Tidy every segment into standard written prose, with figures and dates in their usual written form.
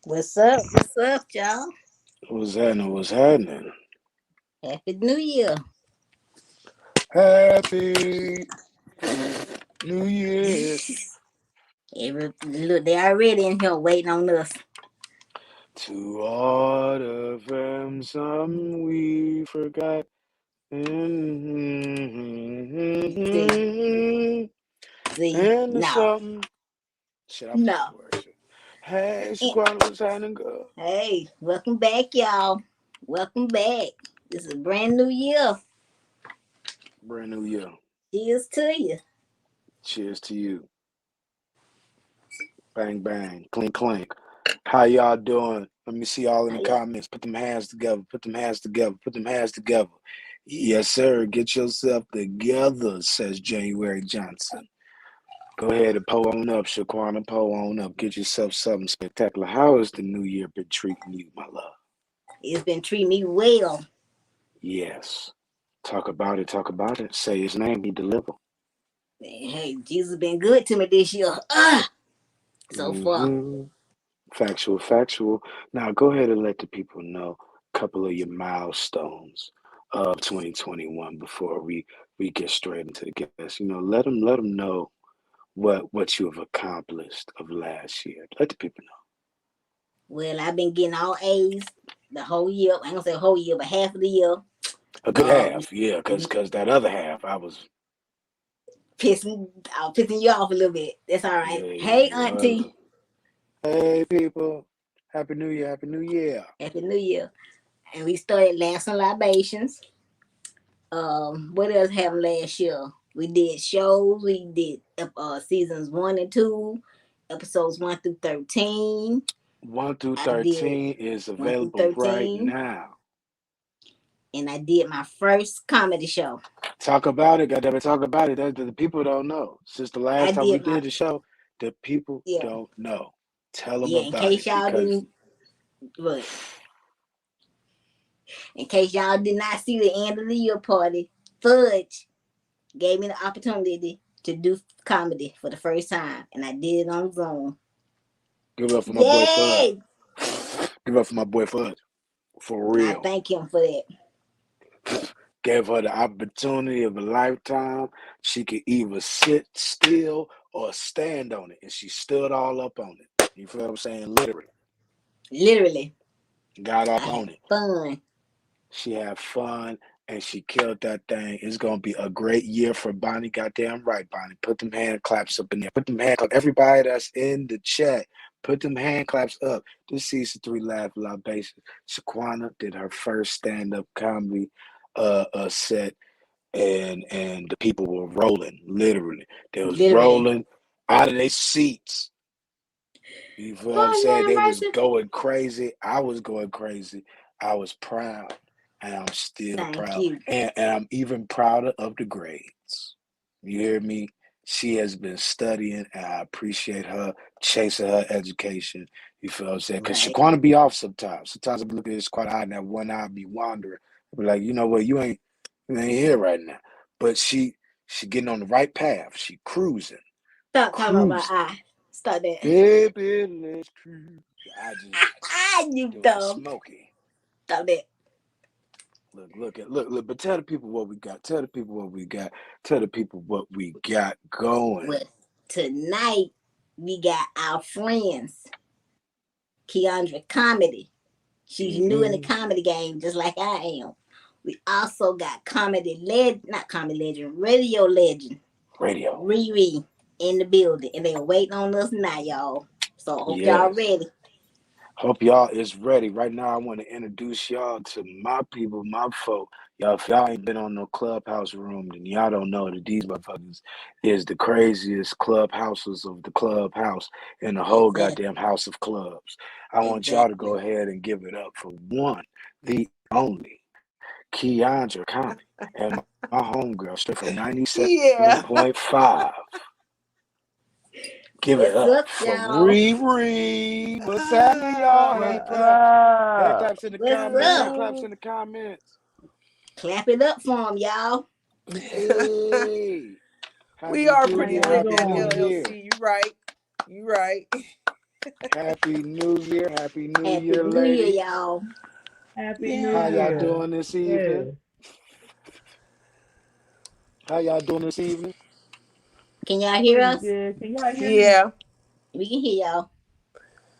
What's up? What's up, y'all? What's happening? What's happening? Happy New Year. Happy New Year Look, they already in here waiting on us. to all of them. Some we forgot. See, And the no, something. Shit, I forgot no. the word. Shit. Hey, Eh, Shaquena, what's happening, girl? Hey, welcome back, y'all. Welcome back. This is a brand new year. Brand new year. Cheers to you. Cheers to you. Bang, bang. Clink, clink. How y'all doing? Let me see y'all in How the y'all? comments. Put them hands together. Put them hands together. Put them hands together. Yes, sir. Get yourself together, says January Johnson. Go ahead and pull on up, Shaquana. Pull on up. Get yourself something spectacular. How has the new year been treating you, my love? It's been treating me well. Yes. Talk about it. Talk about it. Say his name. He deliver. Hey, Jesus been good to me this year. So far. Mm-hmm. Factual, factual. Now go ahead and let the people know a couple of your milestones of 2021 before we get straight into the guests. Let them know what you have accomplished of last year. Let the people know. Well, I've been getting all A's the whole year. I ain't gonna say the whole year, but half of the year. A good Um, half, yeah, cause that other half I was I was pissing you off a little bit. That's all right. yeah, Hey, you Auntie. was. Hey people, happy New Year, happy New Year. Happy New Year. And we started Laughs and Libations. What else happened last year? We did shows. We did seasons 1 and 2, episodes 1 through 13. One through I did 13 is one through available right 13, now. and I did my first comedy show. Talk about it, goddamn it, talk about it. The people don't know. Since the I last time we did my did the show, the people yeah don't know. Tell them yeah. In about case it y'all because didn't, look, in case y'all did not see the end of the year party, Fudge gave me the opportunity to do comedy for the first time, and I did it on Zoom. give it up for my boy Fud. Yay! Give it up for my boy Fud. For And I real. thank him for that. Gave her the opportunity of a lifetime. She could either sit still or stand on it. And she stood all up on it. You feel what I'm saying? Literally. Literally, Got I off had on it. fun. She had fun and she killed that thing. It's gonna be a great year for Bonnie. Goddamn right, Bonnie. Put them hand claps up in there. Put them hand claps. Everybody that's in the chat, put them hand claps up. This season 3 Laugh Libation. Shaquana did her first stand-up comedy set and the people were rolling, literally. They was Literally. rolling out of their seats. You feel what I'm Oh, saying? Lord They have was mercy. going crazy. I was going crazy. I was proud, and I'm still Thank proud. you. And I'm even prouder of the grades. You hear me? She has been studying, and I appreciate her chasing her education. You feel what I'm saying? Because Right. Shaquana be off sometimes. Sometimes I be looking at this quite eye, and that one eye be wandering. I be like, you know what? You ain't here right now. But she getting on the right path. She cruising, Stop talking about my cruising. eye. Stop that. Baby, let's cruise. I just You doing the dumb. smoky. Stop that. Look. But tell the people what we got. Tell the people what we got. Tell the people what we got going. Well, tonight we got our friends, Kiandra Comedy. She's new in the Mm-hmm. comedy game, just like I am. We also got not comedy legend, radio legend, Radio. Riri in the building, and they're waiting on us now, y'all. So hope y'all Yes. ready. Hope y'all is ready. Right now, I want to introduce y'all to my people, my folk. Y'all, if y'all ain't been on no clubhouse room, then y'all don't know that these motherfuckers is the craziest clubhouses of the clubhouse in the whole Exactly. goddamn house of clubs. I want y'all to go Exactly. ahead and give it up for one, the only Kiandra Comedy and my homegirl, straight from Yeah. 97.5. Give it What's up up, for y'all? Riri. What's happening, y'all? Hand What's claps. Hand up? claps in the What's comments. Hand up? claps in the comments. Clap it up for them, y'all. Hey. We Happy are New pretty Year. lit Happy at New Welcome. Year. LLC. You right. You right. Happy New Year. Happy New Happy Year, New Year, ladies. y'all. Happy New How y'all Year. Yeah. doing this evening? Yeah. How y'all doing this evening? Can y'all hear Pretty us? good. Can y'all hear me? Yeah. We can hear y'all.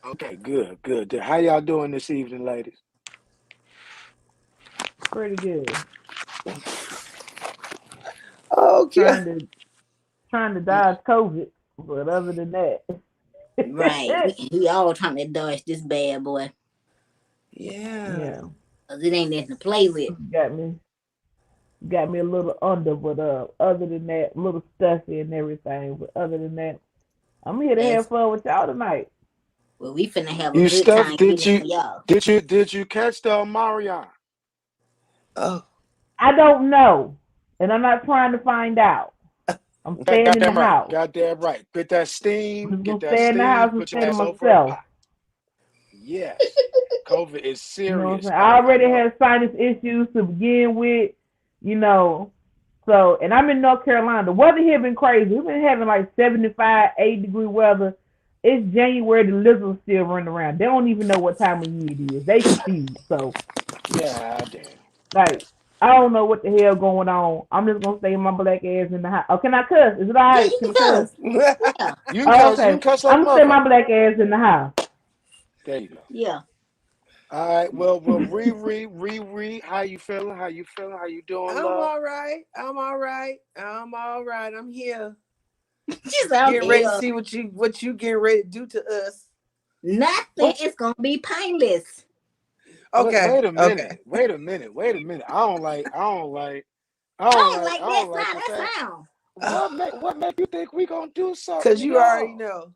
Okay, good, good. How y'all doing this evening, ladies? Pretty good. Oh, yeah. Trying to dodge COVID, but other than that, Right. We all trying to dodge this bad boy. Yeah. yeah, 'Cause it ain't nothing to play with. got me got me a little under, but other than that, a little stuffy and everything. But other than that, I'm here to That's have fun with y'all tonight. well, we finna have a You good stuff? time getting on y'all. Did you catch the Omarion? Oh, I don't know, and I'm not trying to find out. I'm staying in the Goddamn right. house. Goddamn right. Get that I'm steam. just Get gonna that stay in the steam. house and Put your stay to ass over a myself. pot. Yes. COVID is You know what I'm serious, saying? I buddy. I already know. had sinus issues to begin with, you know. So, and I'm in North Carolina. The weather here been crazy. We've been having like 75, 80-degree weather. It's January. The lizards still running around. They don't even know what time of year it is. They confused. So, Yeah, damn. like, I don't know what the hell going on. I'm just gonna stay my black ass in the house. Oh, can I cuss? Is it all Yeah, right? you Can I can cuss? cuss. Yeah. Oh, You okay. can cuss like I'm a gonna stay my motherfucker. black ass in the house. There you go. Yeah. All right. Well, Riri, how you feeling? How you feeling? How you doing, I'm love? all right. I'm all right. I'm all right. I'm here. She said I'm Getting ready to here. see what you getting ready to do to us. Nothing What? is gonna be painless. Okay. Wait a Okay. minute. Wait a minute. Wait a minute. I don't like. I don't like. I I don't don't like. like I that don't like sound. the That fact. sound. What make you think we gonna do something Cause to you already y'all? know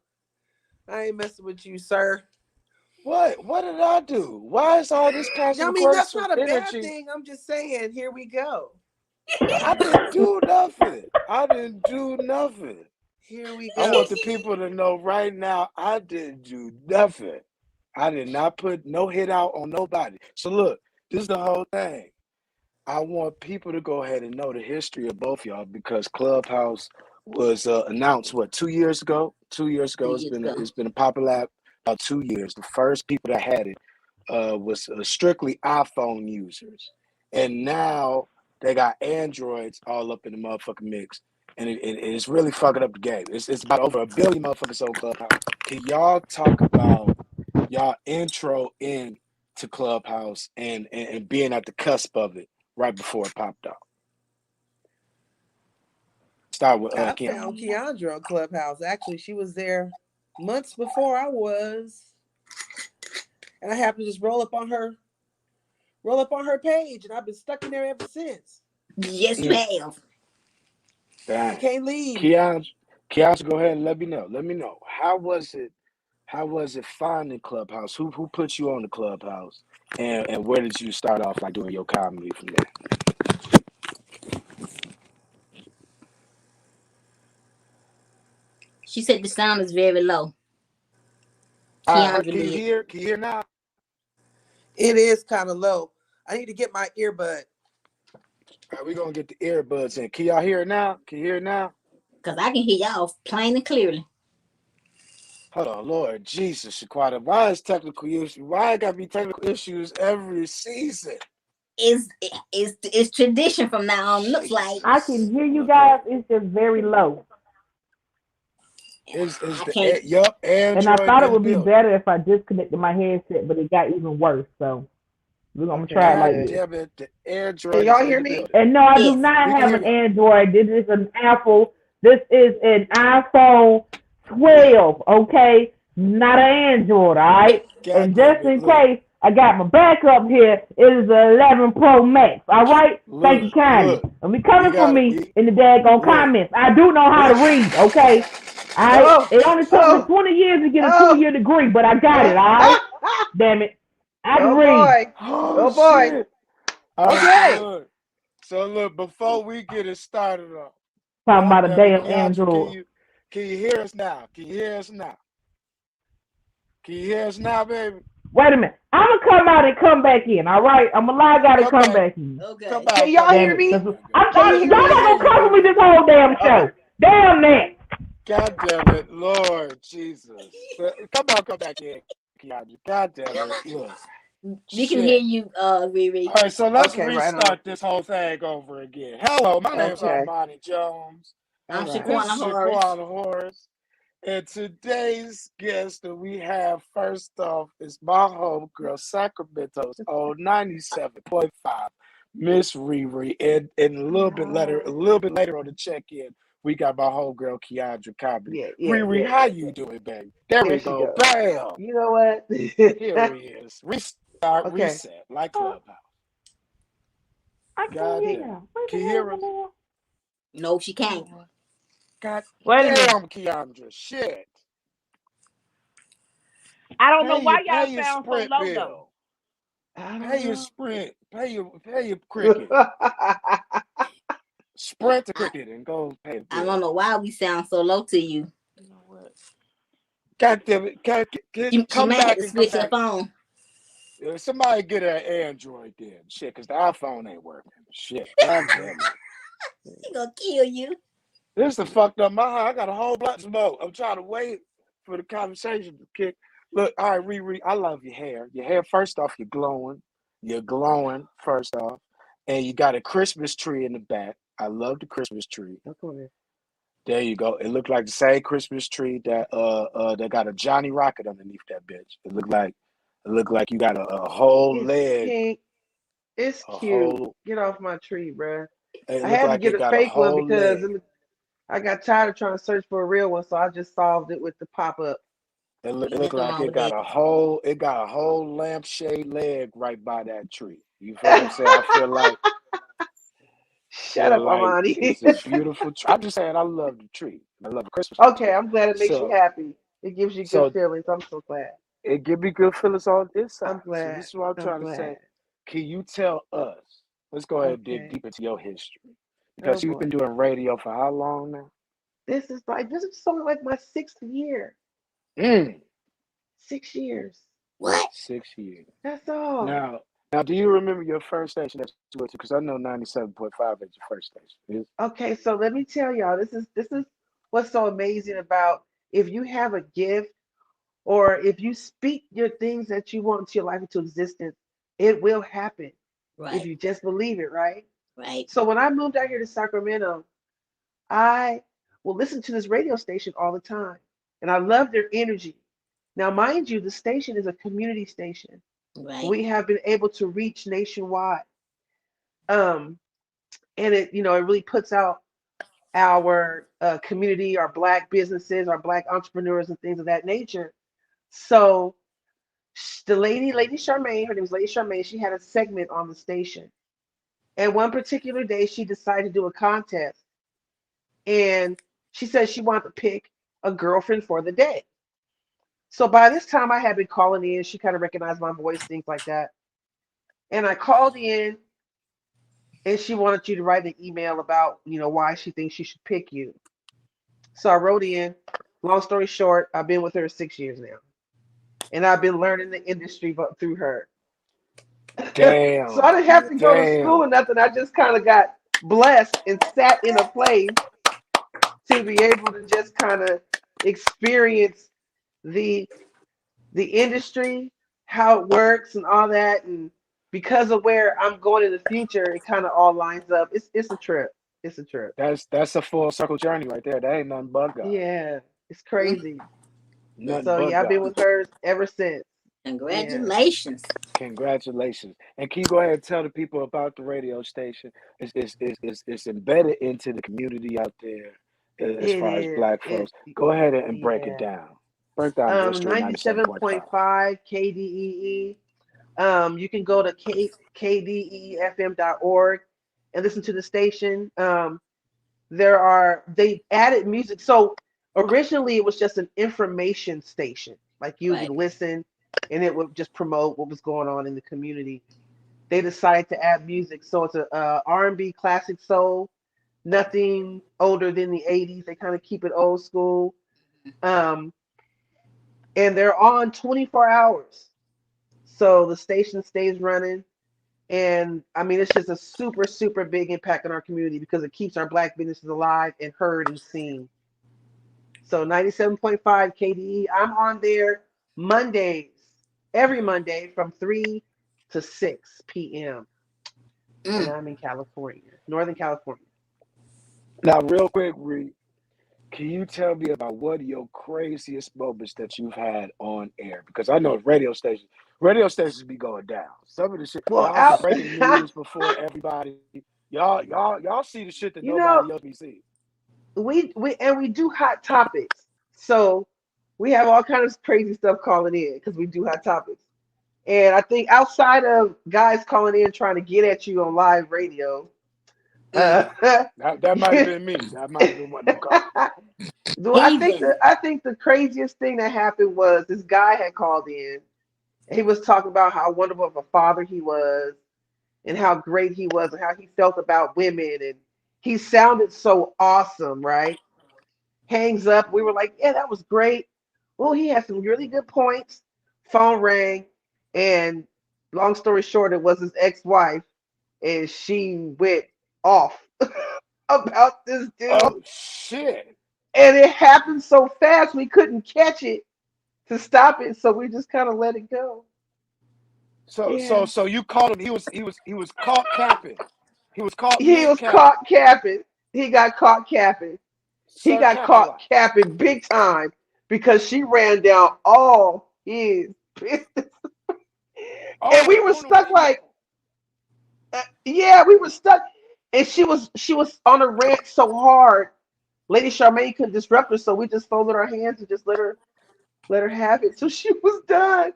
I ain't messing with you, sir. What? What did I do? Why is all this passive I mean, that's aggressive not a bad energy? thing. I'm just saying, here we go. I didn't do nothing. I didn't do nothing. Here we I want go. the people to know right now. I didn't do nothing. I did not put no hit out on nobody. So look, this is the whole thing. I want people to go ahead and know the history of both y'all because Clubhouse was announced 2 years ago. 2 years Two ago, years ago. it's been a popular app about 2 years. The first people that had it was strictly iPhone users, and now they got Androids all up in the motherfucking mix, and it's really fucking up the game. It's about over a billion motherfuckers on Clubhouse. Can y'all talk about y'all intro in to Clubhouse and being at the cusp of it right before it popped out? Start with I Kiandra. found Kiandra on Clubhouse. Actually, she was there months before I was, and I happened to just roll up on her page, and I've been stuck in there ever since. Yes, you have. I Dang. can't leave. Kiandra, go ahead and let me know. Let me know. How was it? How was it finding Clubhouse? Who put you on the Clubhouse? And where did you start off like doing your comedy from there? She said the sound is very low. All right, Kiandra can you did. hear? Can you hear now? It is kind of low. I need to get my earbud. All right, we're gonna get the earbuds in. Can y'all hear it now? Can you hear it now? Cause I can hear y'all plain and clearly. Hold on, Lord Jesus, Shaquata. Why is technical issues? Why it gotta be technical issues every season? It's tradition from now on. Looks like I can Jesus. hear you Okay. guys. It's just very low. Is I the can't. And I Android thought it in the would be building? better if I disconnected my headset, but it got even worse. So we're gonna try it like God Okay. this. damn it, the Can Android is y'all in hear the me? building. And no, I do Yes. not We can have hear an y'all. Android. This is an Apple. This is an iPhone 12. Okay, not an Android. All right. God And damn just it. in Look, case, I got my backup here. It is the 11 Pro Max. All right. Thank you kindly. look. And be We coming for got it. me in the daggone Look. comments. I do know how to read. Okay. All right. Oh, It only took me oh, 20 years to get a oh. 2-year degree, but I got it. All right. Damn it. I can Oh read. boy. Oh Oh boy. shit. All right, so Okay. look. So look, before we get it started off, Talking God about a damn it, damn Kiandra, Android. can you hear us now? Can you hear us now? Can you hear us now, baby? Wait a minute. I'm gonna come out and come back in. All right. I'm gonna log out and Come come back. back in. Come Okay. Can out, y'all come Damn hear out. it. me? Cause Okay, good. Can you y'all hear not We me? hear gonna you, cover baby. me this whole damn Okay. show. Damn that. God damn it, Lord Jesus. Come back in, Kiandra. God damn it. Look. We can Shit. hear you, All Riri. right, so let's Okay, right on. restart this whole thing over again. Hello, my name's Okay. Armani Jones. All I'm right. This is ShaquenaHorace. ShaquenaHorace. And today's guest that we have first off is my homegirl, Sacramento's own 97.5, Miss Riri. And a little bit later on the check-in, we got my homegirl Kiandra Comedy. Riri, how you doing, baby? There There we she go. goes. Bam! You know what? Here he is. Restart, Okay. reset, like Oh, Clubhouse. I can't God hear damn. you. Wait Can a you hear minute, us? Vanilla. No, she You know can't. what? God Wait a minute. damn, Kiandra. Shit. I don't know why Pay y'all your sound so Sprint low though. bill. I don't Pay your know. Sprint. Pay your Cricket. Sprint to I, Cricket and go pay the I don't bill. know why we sound so low to you. You know what? God damn it! She Come might have back to and come switch her back. phone. Somebody get an Android then. Shit, because the iPhone ain't working. Shit. God damn it. She gonna kill you. This is fucked up my heart. I got a whole bunch of smoke. I'm trying to wait for the conversation to kick. Look, all right, Riri, I love your hair. Your hair, first off, you're glowing. You're glowing, first off. And you got a Christmas tree in the back. I love the Christmas tree. Okay. There you go. It looked like the same Christmas tree that got a Johnny Rocket underneath that bitch. It looked like you got a whole It's leg, pink. It's a cute. whole. Get off my tree, bruh. It I looked had to like get it a got a fake one whole because leg. I got tired of trying to search for a real one, so I just solved it with the pop up. It Ain't looked nothing like wrong with that. it got a whole lampshade leg right by that tree. You feel what I'm saying? Shut feel up, like Armani. it's a beautiful tree. I'm just saying I love the tree. I love a Christmas Okay, tree. I'm glad it makes you So happy. It gives you good so feelings. I'm so glad. it give me good feelings on this I'm side. So glad. this is what I'm I'm trying to glad. say. Can you tell us? Let's go ahead and dig Okay. deep into your history. Oh Because you've been boy. doing radio for how long now? This is only like my sixth year. Mm, 6 years. What? 6 years. That's all. Now, do you remember your first station that you went to? Because I know 97.5 is your first station. Okay, so let me tell y'all, this is what's so amazing about if you have a gift or if you speak your things that you want into your life into existence, it will happen if Right, you just believe it, right? right, So when I moved out here to Sacramento, I will listen to this radio station all the time, and I love their energy. Now, mind you, the station is a community station. right, We have been able to reach nationwide. Um, and it really puts out our community, our black businesses, our black entrepreneurs, and things of that nature. So the Lady Charmaine, her name is Lady Charmaine, she had a segment on the station. And one particular day, she decided to do a contest, and she said she wanted to pick a girlfriend for the day. So by this time, I had been calling in. She kind of recognized my voice, things like that. And I called in, and she wanted you to write an email about, why she thinks she should pick you. So I wrote in. Long story short, I've been with her 6 years now, and I've been learning the industry through her. So I Damn. didn't have to go to school Damn. or nothing. I just kind of got blessed and sat in a place to be able to just kind of experience the the industry, how it works, and all that. And because of where I'm going in the future, it kind of all lines up. It's a trip. It's a trip. That's a full circle journey right there. That ain't nothing but God. Yeah, it's mm, crazy. Nothing So but yeah, I've been God. with her ever since. Yeah, congratulations. Congratulations. And can you go ahead and tell the people about the radio station? It's embedded into the community out there as it far as is. black It folks. Go ahead and break it yeah. down. Break down the history of 97.5. 97.5 KDEE. You can go to kdeefm.org and listen to the station. They added music. So originally it was just an information station. Like you would Right, listen and it would just promote what was going on in the community. They decided to add music. So it's a R&B classic soul, nothing older than the 80s. They kind of keep it old school. Um, and they're on 24 hours. So the station stays running. And I mean, it's just a super, super big impact on our community because it keeps our black businesses alive and heard and seen. So 97.5 KDE. I'm on there Mondays, every Monday from 3 to 6 p.m. And Mm. I'm in California, Northern California. Now, real quick, Reed, can you tell me about what are your craziest moments that you've had on air? Because I know radio stations be going down. Some of the shit, Well, y'all be out, breaking news before everybody. Y'all see the shit that you know, nobody else be seeing. we do hot topics. So we have all kinds of crazy stuff calling in because we do hot topics. And I think outside of guys calling in trying to get at you on live radio, Mm. uh, That might have been me. That might have been one of them calls. well, Heathen. I think the craziest thing that happened was this guy had called in. He was talking about how wonderful of a father he was and how great he was and how he felt about women, and he sounded so awesome, right? Hangs up. We were like, yeah, that was great. Well, he had some really good points. Phone rang, and long story short, it was his ex-wife, and she went off about this dude. Oh shit! And it happened so fast we couldn't catch it to stop it, so we just kind of let it go. Yeah. So you called him. He was caught capping. He was caught He mid was capping. caught capping. He got caught capping. He Sir got Cap a caught lot. capping big time because she ran down all his business. And we Oh, were on the stuck like, radio. yeah, we were stuck. And she was on a rant so hard. Lady Charmaine couldn't disrupt her, so we just folded our hands and just let her have it till she was done.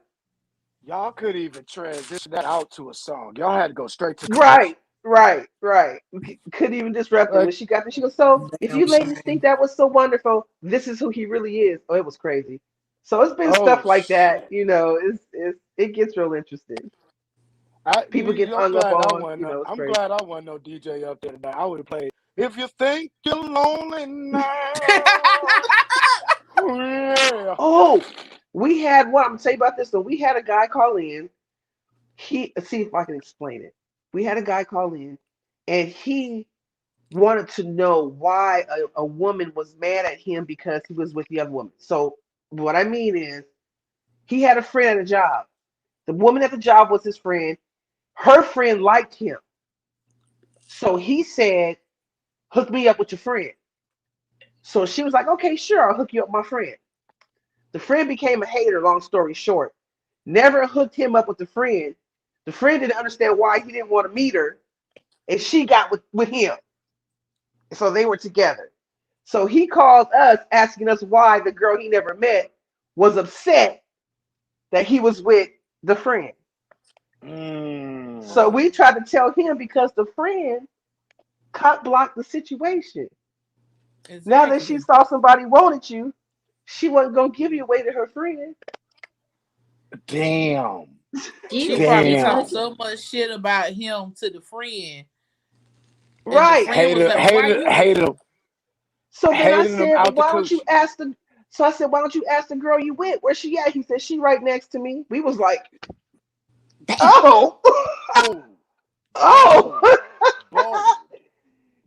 Y'all could even transition that out to a song. Y'all had to go straight to Right, commercial. right. Couldn't even disrupt it. When Like, she got there, she goes, so if Damn you ladies think shame. that was so wonderful, this is who he really is. Oh, it was crazy. So it's been oh stuff like that, shit! it gets real interesting. People get I'm hung up glad I on, wasn't. it's I'm crazy. glad I wasn't no DJ up there tonight. I would have played. If you think you're lonely now, yeah. Oh, we had what I'm gonna tell you about this. So we had a guy call in. He see if I can explain it. We had a guy call in, and he wanted to know why a woman was mad at him because he was with the other woman. So what I mean is he had a friend at a job. The woman at the job was his friend. Her friend liked him. So he said, hook me up with your friend. So she was like, okay, sure, I'll hook you up with my friend. The friend became a hater, long story short. Never hooked him up with the friend. The friend didn't understand why he didn't want to meet her, and she got with him. So they were together. So he called us asking us why the girl he never met was upset that he was with the friend. So we Mm. tried to tell him because the friend cock blocked the situation. Now that she Exactly. saw somebody wanted you, she wasn't gonna give you away to her friend. Damn. She She was just probably getting talked Damn. lucky. so much shit about him to the friend, and the Right. friend was like, "Well, why you?" Hated him, So then I hated him said, well, out the why don't you coochie. ask the so I said, why don't you ask the girl you with? Where's she at? He said, she right next to me. We was like, Damn. oh, Bold, oh. bold, bold,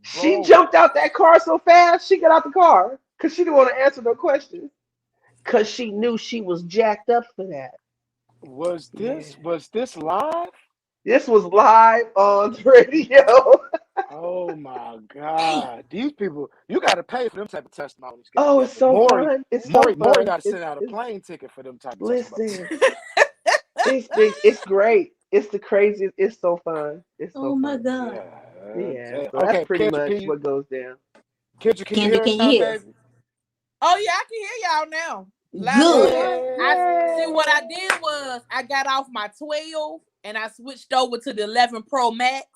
She bold. jumped out that car so fast, she got out the car because she didn't want to answer no questions. Because she knew she was jacked up for that. Yeah. Was this live? This was live on the radio. Oh my God. These people, you gotta pay for them type of testimonies, Oh, goddamn it's it. so fun. It's so Maury fun. gotta send out a plane ticket for them type of testimonies. Listen, it's great. It's the craziest. It's so fun. It's Oh so my fun. God. God Yeah. damn. So that's Okay, pretty much what goes down. Kendra, can you Kendra, hear us can you now, hear us? baby? Oh yeah, I can hear y'all now, loud and Good. clear. I see Yay! what I did was I got off my 12 and I switched over to the 11 Pro Max.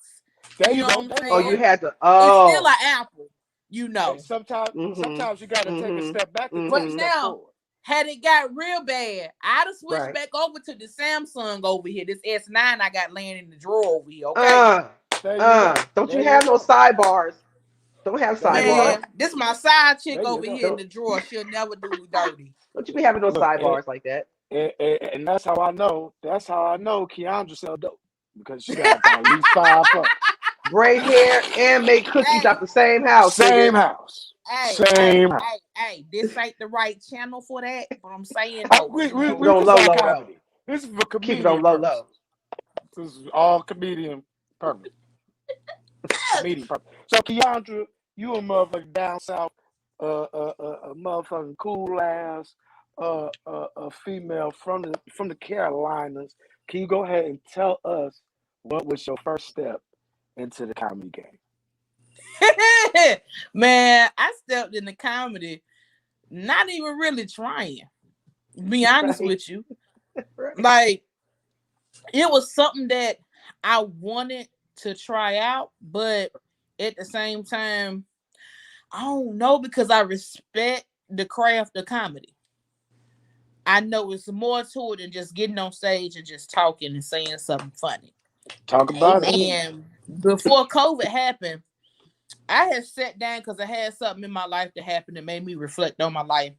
There You you know go. what I'm There you Oh, go. you saying? had to. It's still Oh. an Apple, you Hey, know. Mhm. sometimes you gotta take a Mhm. step back to take a But Mhm. step now, forward. had it got real bad, I'd have switched Right. back over to the Samsung over here. This S9 I got laying in the drawer over here. Okay, Uh. There you go. Don't you There you have no go. sidebars? Don't have There you sidebars. go. man, this my side chick There you over go. here in Don't the drawer. She'll never do me dirty. don't you be having no Look, sidebars like that? and that's how I know. That's how I know Kiandra sell dope because she got about at least five of 'em. braid hair, and make cookies out the same house, Same nigga. house. Hey, hey, Same house. hey, this ain't the right channel for that. But I'm saying I, though, we, you we, Keep it know, we, on this low, our low though. comedy. This is for Keep it comedian on low, purpose. low. This is all comedian purpose. Comedian purpose. So Kiandra, you a motherfucking down south, a motherfucking cool ass, a female from the Carolinas. Can you go ahead and tell us what was your first step into the comedy game? man, I stepped into comedy, not even really trying. To be honest Right. with you, Right. like it was something that I wanted to try out, but at the same time, I don't know because I respect the craft of comedy. I know it's more to it than just getting on stage and just talking and saying something funny. Talk about it. Amen. And before COVID happened, I had sat down because I had something in my life that happened that made me reflect on my life.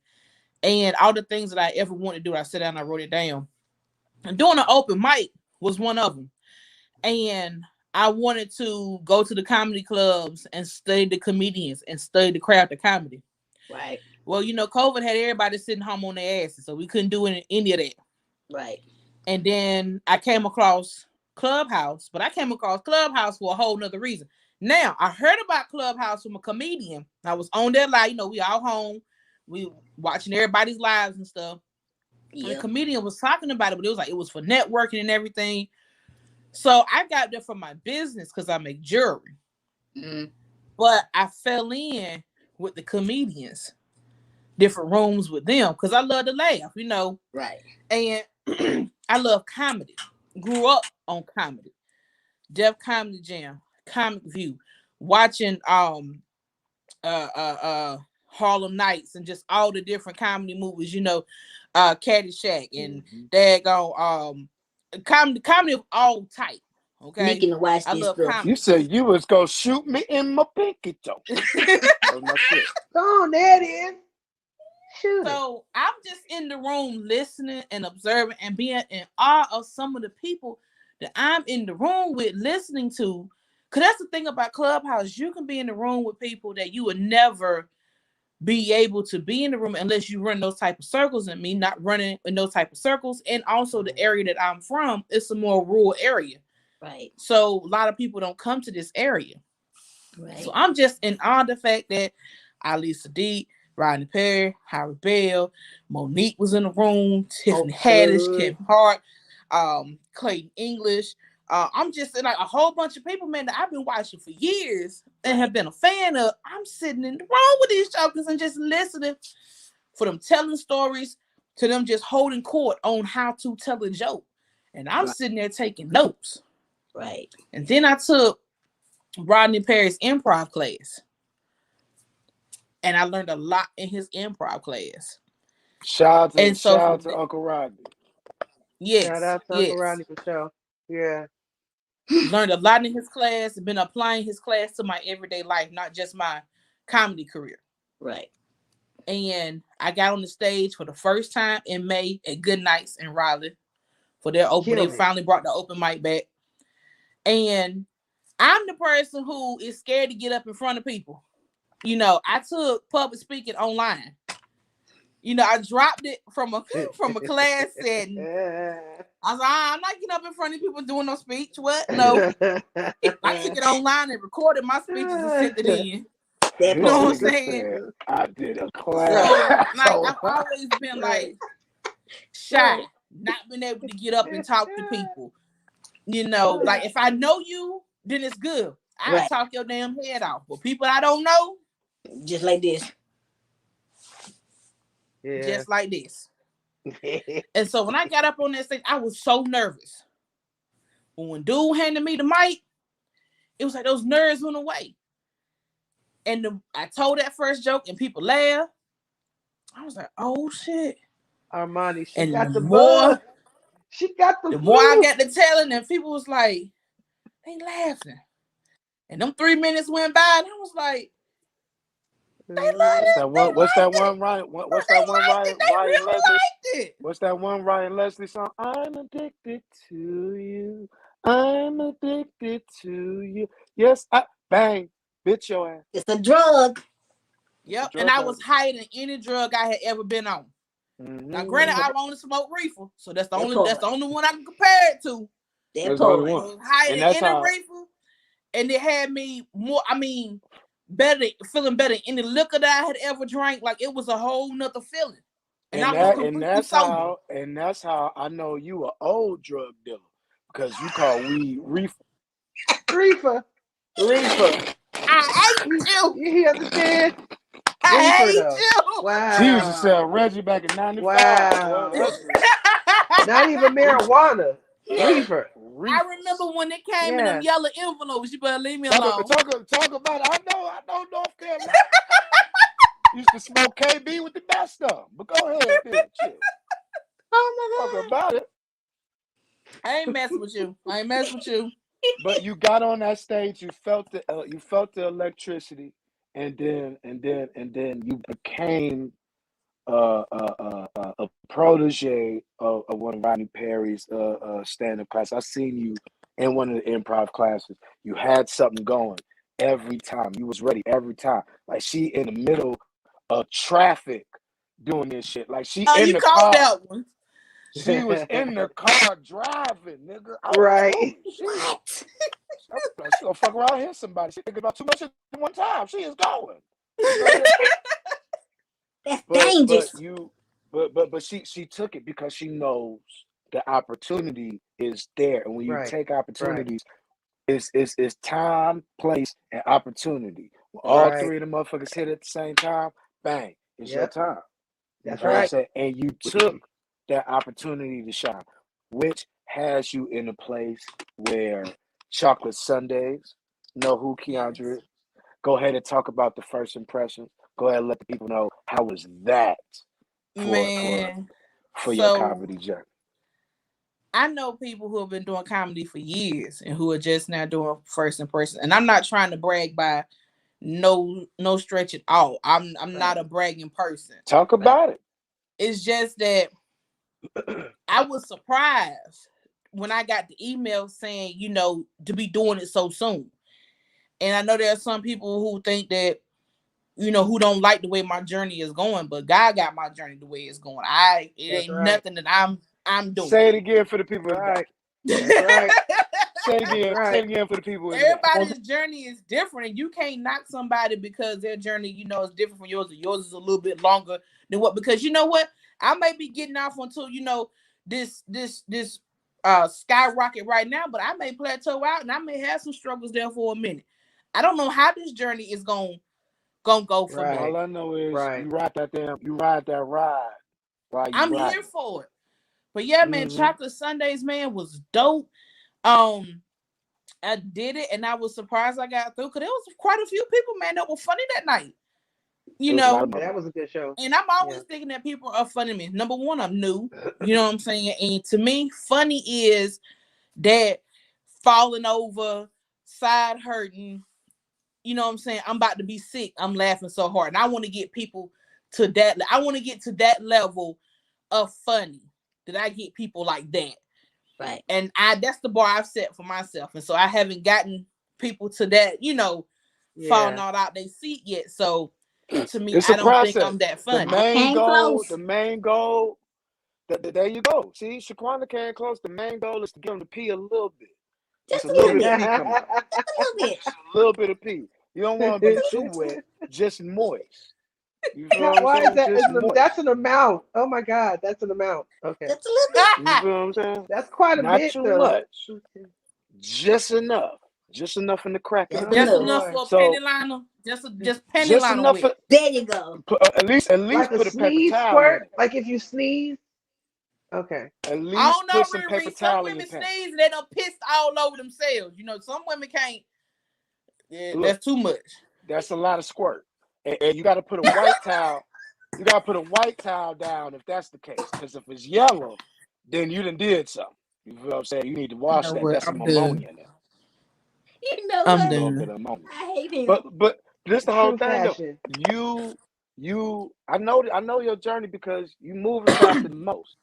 And all the things that I ever wanted to do, I sat down and I wrote it down. And doing an open mic was one of them. And I wanted to go to the comedy clubs and study the comedians and study the craft of comedy. Right. Well, COVID had everybody sitting home on their asses, so we couldn't do any of that. Right. And then I came across Clubhouse, but I came across Clubhouse for a whole nother reason. Now, I heard about Clubhouse from a comedian. I was on their live, we all home. We watching everybody's lives and stuff. Yeah. And the comedian was talking about it, but it was for networking and everything. So I got there for my business because I make jewelry. Mm-hmm. But I fell in with the comedians, different rooms with them, because I love to laugh, Right. And I love comedy. Grew up on comedy. Def Comedy Jam, Comic View, watching Harlem Nights and just all the different comedy movies, Caddyshack and daggone comedy of all type. Okay. Making to watch I this love stuff. comedy. You said you was gonna shoot me in my pinky toe. That was my shit. Go on, there it is. Shoot. So I'm just in the room listening and observing and being in awe of some of the people that I'm in the room with listening to. Because that's the thing about Clubhouse. You can be in the room with people that you would never be able to be in the room unless you run those type of circles, and me not running in those type of circles. And also the area that I'm from, it's a more rural area. Right. So a lot of people don't come to this area. Right. So I'm just in awe of the fact that Ali Sadiq, Rodney Perry, Harry Bell, Monique was in the room, Tiffany Haddish, Kevin Hart, Clayton English. I'm just in like a whole bunch of people, man, that I've been watching for years and have been a fan of. I'm sitting in the room with these jokers and just listening for them telling stories to them just holding court on how to tell a joke. And I'm sitting there taking notes. Right. And then I took Rodney Perry's improv class. And I learned a lot in his improv class. Shout out to Uncle Rodney. Yes. Shout out to Uncle Rodney for sure. Yeah. Learned a lot in his class and been applying his class to my everyday life, not just my comedy career. Right. And I got on the stage for the first time in May at Good Nights in Raleigh for their open. They finally brought the open mic back. And I'm the person who is scared to get up in front of people. I took public speaking online. I dropped it from a class setting. I was like, I'm not getting up in front of people doing no speech. What? No. I took it online and recorded my speeches and sent it in. You know what I'm saying? I did a class. So, I've always been like shy, not being able to get up and talk to people. Like if I know you, then it's good. I'll talk your damn head off. But people I don't know, just like this. Yeah. Just like this. And so when I got up on that stage, I was so nervous. But when dude handed me the mic, it was like those nerves went away. And I told that first joke and people laughed. I was like, oh shit. Armani, she and got the more bug. She got the more I got to telling, and people was like, they laughing. And them 3 minutes went by, and I was like, they love it. What's that one Ryan Leslie? It. What's that one Ryan Leslie song? I'm addicted to you. I'm addicted to you. Yes, I bang, bitch your ass. It's a drug. Yep, It's a and drug I was habit. higher than any drug I had ever been on. Now, granted, Mm-hmm. I only smoke reefer, so that's the That only part. one I can compare it to. That That's the only part. I one. was higher And than that's any how reefer, and it had me more. I mean, better, feeling better than any liquor that I had ever drank. Like it was a whole nother feeling, and I was and completely sober. that's how I know you an old drug dealer. Because you call weed reefer. Reefer. Reefer. I hate You, you. you understand? I Reefer hate though. you. She used to sell Wow. Reggie back in '95, boy. Wow. That's Not even reefer. marijuana. Reefer. I Reefer. remember when it came in them Yeah. yellow envelopes. You better leave me Talk, alone. talk about it. I know North Carolina. Used to smoke KB with the best stuff. But go ahead, then. Shit. Oh Talk my God. about it. I ain't messing with you. I ain't messing with you. But you got on that stage, you felt the electricity, and then you became a protege of one of Rodney Perry's stand-up class. I seen you in one of the improv classes. You had something going every time. You was ready every time. Like she in the middle of traffic doing this shit. Like she Oh, in you the called car. that one. She was in the car driving, nigga. I was like, Right. holy shit. What? She gonna fuck around hit somebody. She thinking about too much at one time. She is going. You know what I'm saying? That's But dangerous. you but she took it because she knows the opportunity is there. And when you Right. take Right. opportunities, it's time, place, and opportunity. When all Yes. Right. three of the motherfuckers hit at the same time, bang, it's your Yep. time. You That's feel what I'm right. saying? And you took that opportunity to shine, which has you in a place where chocolate Sundays know who Yes. Kiandra is. Go ahead and talk about the first impression. Go ahead and let the people know how was that for Man. your So comedy journey. I know people who have been doing comedy for years and who are just now doing first impression. And I'm not trying to brag by no stretch at all. I'm Right. not a bragging person. Talk Right. about it. It's just that I was surprised when I got the email saying, to be doing it so soon. And I know there are some people who think that, who don't like the way my journey is going, but God got my journey the way it's going. It That's ain't right. nothing that I'm doing. Say it again for the people That's in the back. right. That's right. Say it That's again. Say right. it again for the people in the back. Everybody's journey is different, and you can't knock somebody because their journey, is different from yours, or yours is a little bit longer than what. Because you know what, I may be getting off onto this skyrocket right now, but I may plateau out, and I may have some struggles there for a minute. I don't know how this journey is gonna go for me. All Right. I know is Right. you ride that ride while you I'm here riding. for it. But yeah, man, Mm-hmm. Chocolate Sundays, man, was dope. I did it, and I was surprised I got through because there was quite a few people, man, that were funny that night. It was a lot of Yeah, that motherfuckers. was a good show. And I'm Yeah. always thinking that people are funny to me. Number one, I'm new. You know what I'm saying? And to me, funny is that falling over, side hurting. You know what I'm saying? I'm about to be sick. I'm laughing so hard. And I want to get people to that. I want to get to that level of funny that I get people like that. Right. And that's the bar I've set for myself. And so I haven't gotten people to that, falling Yeah. all out their seat yet. So to me, It's a I don't think process. I'm that The funny. I main came goal, close. the main goal, there you go. See, Shaquena came close. The main goal is to get him to pee a little bit. Just Just a a little little bit of bit. pee come out. Just a little bit. Just a little bit of pee. You don't want to Just be a too little. wet, just moist. You feel what I'm Why is saying? that? Just That's moist. an amount. Oh my God, that's an amount. Okay. Just a little bit. You feel what I'm saying? That's quite a Not bit too though. much. Just enough. Just enough in the crack of the Just Just neck. enough. enough Boy. for a penny So liner. Just penny just liner enough with. for There you go. at Like least a put a paper sneeze towel in squirt? it. Like if you sneeze? Okay. At I least don't know, put some paper Riri. Some towel in your women pants. sneeze and they done pissed all over themselves. Some women can't. Yeah, Look, that's too much. that's a lot of squirt. And you got to put a white towel. You got to put a white towel down if that's the case. Because if it's yellow, then you done did something. You feel what I'm saying? You need to You wash know that. what? That's I'm some done. ammonia in there. You know I'm That's a what? little bit done. of ammonia. I hate him. But this the whole True thing though. fashion. I know your journey because you moving faster than most.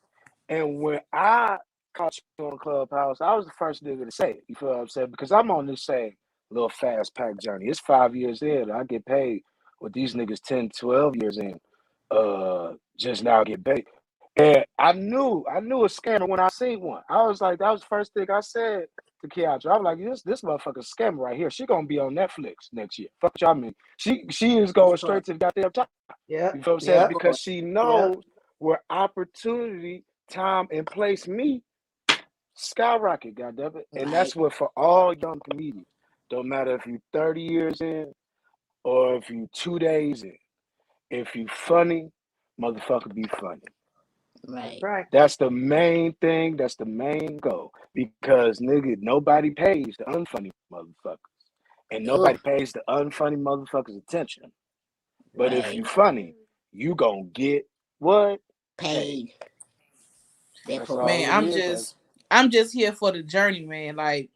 And when I caught you on Clubhouse, I was the first nigga to say it. You feel what I'm saying? Because I'm on this same little fast pack journey. It's 5 years in. I get paid with these niggas 10, 12 years in. Just now get paid. And I knew a scammer when I seen one. I was like, that was the first thing I said to Kiandra. I was like, this motherfucker scammer right here. She gonna be on Netflix next year. Fuck y'all mean. She is going That part. straight to the goddamn top. Yep. You feel what I'm saying? Yep. That Because part. she Yep. knows where opportunity, time, and place me skyrocket, goddammit. And Right. that's what for all young comedians. Don't matter if you 30 years in or if you 2 days in. If you funny, motherfucker be funny. That's Right. right. That's the main thing. That's the main goal. Because nigga, nobody pays the unfunny motherfuckers. And Ugh. nobody pays the unfunny motherfuckers attention. But if you Right. funny, you gonna get what? Paid. Paid. That That's part. all Man, it is. I'm just here for the journey, man. Like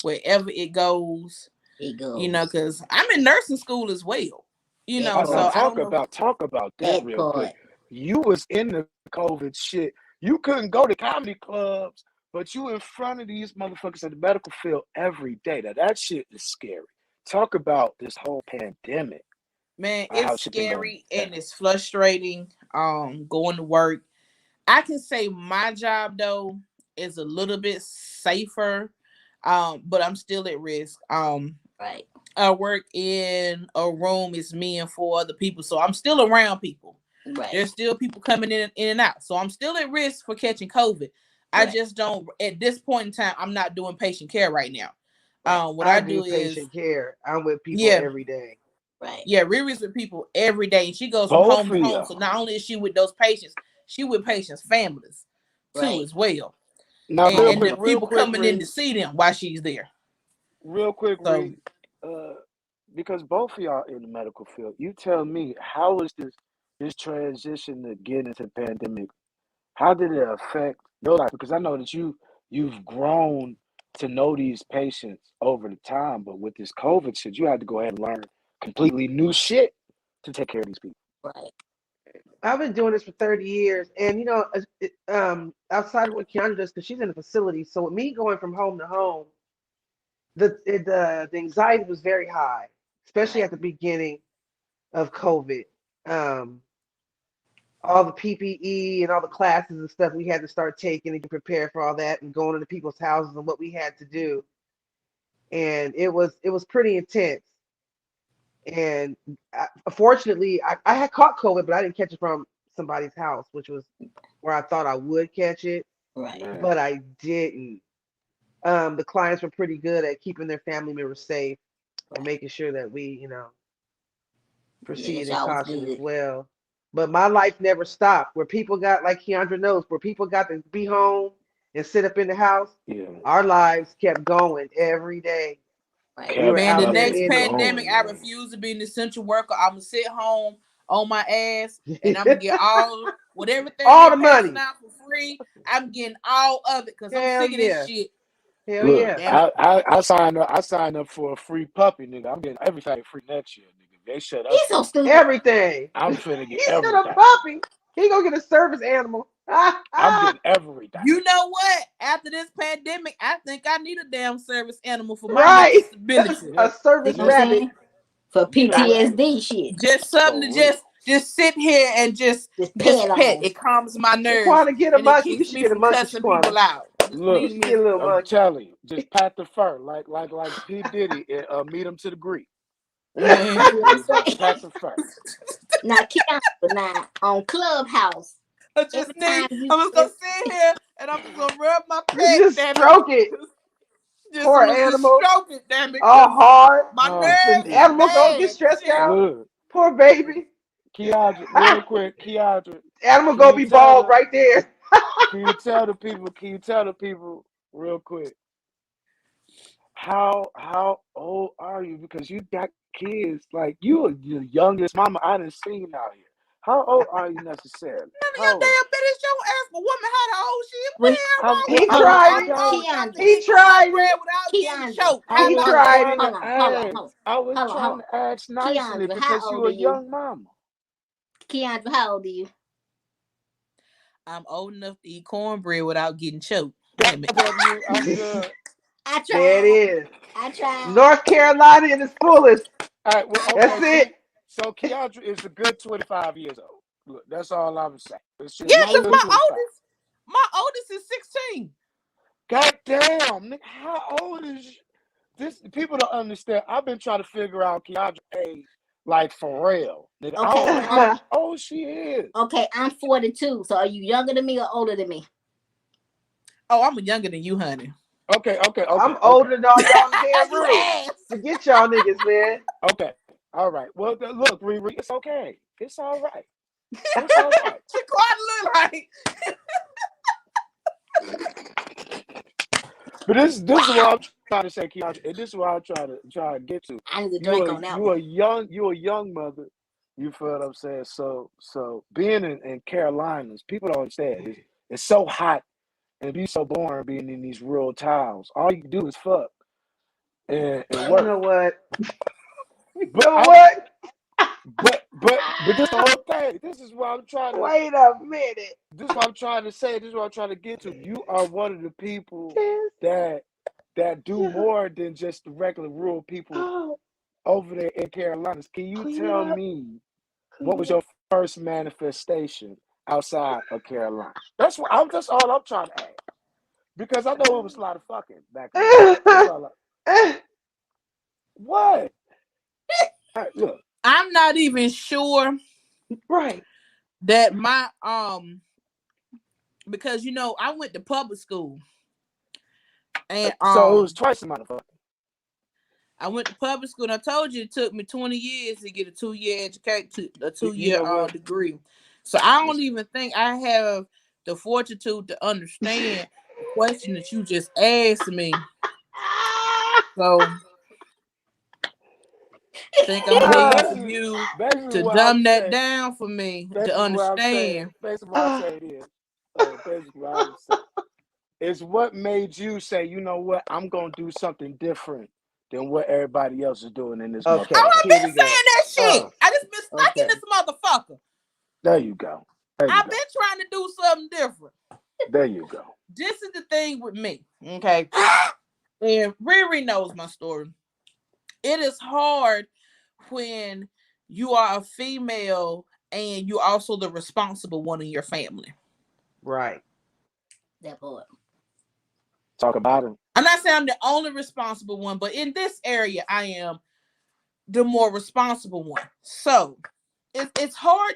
wherever it goes, It you know, goes. because I'm in nursing school as well. You That know, Now so part. I talk don't know. about that That real quick. part. You was in the COVID shit. You couldn't go to comedy clubs, but you in front of these motherfuckers in the medical field every day. Now that shit is scary. Talk about this whole pandemic. Man, How it's shit been going scary down. and it's frustrating. Going to work. I can say my job though is a little bit safer, but I'm still at risk. Right. I work in a room. It's me and four other people, so I'm still around people. Right. There's still people coming in and out, so I'm still at risk for catching COVID. I Right. just don't at this point in time. I'm not doing patient care right now. Right. What I I do do is patient care. I'm with people yeah, every day. Right. yeah, Riri's with people every day, and she goes from Both home of to home. So not y'all. only is she with those patients, she with patients' families too Right. as well, Now Oh and my. the real people quick, coming in to Reed. see them while she's there. So Reed. Uh, because both of y'all in the medical field, you tell me how is this transition to get into the pandemic? How did it affect your life? Because I know that you've grown to know these patients over the time, but with this COVID shit, you had to go ahead and learn completely new shit to take care of these people. Right. I've been doing this for 30 years, and outside of what Kiandra does, because she's in a facility. So with me going from home to home, the anxiety was very high, especially Right. at the beginning of COVID. Um, all the PPE and all the classes and stuff we had to start taking and prepare for all that, and going into people's houses and what we had to do, and it was pretty intense. And fortunately, I had caught COVID, but I didn't catch it from somebody's house, which was where I thought I would catch it, Right. but Man, I didn't. The clients were pretty good at keeping their family members safe and Right. making sure that we, Yeah, proceed that's in always caution as good. well. But my life never stopped. Where people got, like Kiandra knows, where people got to be home and sit up in the house, yeah, our lives kept going every day. Right. We were kept man, the out there next fucking in it. pandemic, going, I man. refuse to be an essential worker. I'm gonna sit home on my ass, and I'm gonna get all with everything All they the passing money. out for free. I'm getting all of it because I'm Hell sick of this yeah. shit. Hell Look, yeah. Damn it. I signed up for a free puppy, nigga. I'm getting everything free next year, nigga. If they shut us He's so down, stupid. Everything. I'm finna get He said a everything. puppy. He gonna get a service animal. I'm getting everything. You know what? After this pandemic, I think I need a damn service animal for my mental Right. stability. A Just, You service know what I'm just, rabbit. saying? For You know what? PTSD shit. Just something to for real. just sit here and Just just pet pet. on. It calms my nerves Shaquana, get a and it monkey. You keeps should me get a from monkey, cussing people Shaquana. out. Just You Look, leave should me. get a little I'm monkey. telling you, just pat the fur like P Diddy and meet him to the Greek. Man. You know what I'm Just saying? pat the fur. Now, Kiana, now on Clubhouse, I just every need. time you, I'm just gonna every, sit here and I'm just gonna rub my pet. Just Damn it! stroke it. Poor I'm gonna just animal. stroke it. Damn it, All cause hard. my Oh The nerves is shit. animal gonna get bad. stressed Shit. out. Look, Poor baby. Kiandra, real quick, Kiandra, Animal can gonna you be tell bald the right there. can you tell the people real quick how old are you? Because you got kids, like you are the youngest mama I done seen out here. How old are you necessarily? None of How your old are damn business. Don't ask a woman how old she is. What when, the hell you? wrong with He I'm hold you? on, tried I'm it. old enough to Kiandra, He eat tried cornbread it. without getting Kiandra, choked. I How He was about that? tried trying it. to ask. hold on, I was hold trying on. to ask nicely Kiandra, how because you old a are you? young mama. Kiandra, how old are you? I'm old enough to eat cornbread without getting choked. Damn it. W, I'm good. I There it tried. is. I tried. North Carolina in its fullest. All right, well, I That's okay, tried. it. see, so Kiandra is a good 25 years old. Look, that's all I'm saying. Yeah, She's a Now because good you. 25. my oldest is 16. God damn, nigga, how old is you? This? People don't understand. I've been trying to figure out Kiandra's age, like for real. Nigga, I Okay. don't know how old she is. Okay. I'm 42. So are you younger than me or older than me? Oh, I'm younger than you, honey. Okay, okay, I'm okay, okay, older than all y'all in the damn You room. ass. Forget y'all niggas, man. okay. All right. Well, look, Riri, it's okay. It's all right. It's all right. Shaquena look like. But this is what I'm trying to say, Kiandra, and this is what I'm trying to get to. I need to drink on that one. You a young mother. You feel what I'm saying? So being in Carolinas, people don't understand. It's so hot and be so boring being in these rural towns. All you do is fuck and You work. know what? You But know what? this the whole thing. This is what I'm trying to. Wait a minute. This is what I'm trying to say. This is what I'm trying to get to. You are one of the people This, that do yeah. more than just the regular rural people Oh, over there in Carolinas. Can you clean it tell up. me what Clean was it your first manifestation outside of Carolina? That's all I'm trying to ask. Because I know it was a lot of fucking back in the day. That's up. all. What? Hey, look. I'm not even sure Right. that my because I went to public school and So it was twice the amount of fucking. I went to public school and I told you it took me 20 years to get a 2-year education, a You 2-year know what? degree. So I don't It's, even think I have the fortitude to understand the question that you just asked me. So I think I'm gonna well, need for Ah, you basically to what I'm dumb that saying. down for me to Basically what I'm saying. understand. Basically what I'm ah. saying is. Basically what I'm saying. It's what made you say, you know what, I'm gonna do something different than what everybody else is doing in this Oh, Okay, motherfucking I've country. here been we go. saying that shit. Oh, I just been stuck in okay. this motherfucker. There you go. There you I've go. been trying to do something different. There you go. This is the thing with me, okay? And Riri knows my story. It is hard when you are a female and you're also the responsible one in your family. Right. That part. Talk about it. I'm not saying I'm the only responsible one, but in this area, I am the more responsible one. So it's hard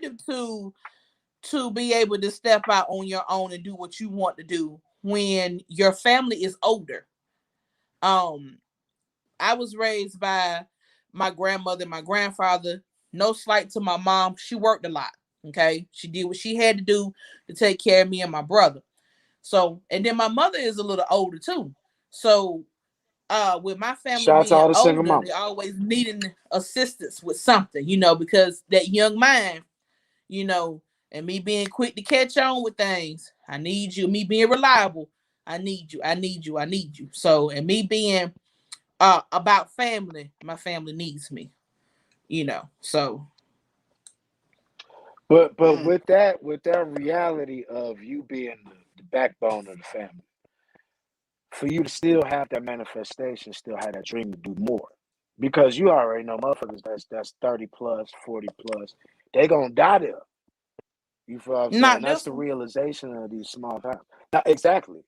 to be able to step out on your own and do what you want to do when your family is older. Um, I was raised by my grandmother and my grandfather. No slight to my mom. She worked a lot. Okay. She did what she had to do to take care of me and my brother. So, and then my mother is a little older too. So, with my family Shout out to being all the single older, mamas. they always needing assistance with something, because that young mind, you know, and me being quick to catch on with things. I need you. Me being reliable. I need you. I need you. I need you. So, and me being about family, my family needs me, So But Mm. with that reality of you being the backbone of the family, for you to still have that manifestation, still have that dream to do more. Because you already know motherfuckers that's 30 plus, 40 plus, they gonna die there. You feel what I'm saying? not That's this the one. realization of these small towns. Now, exactly.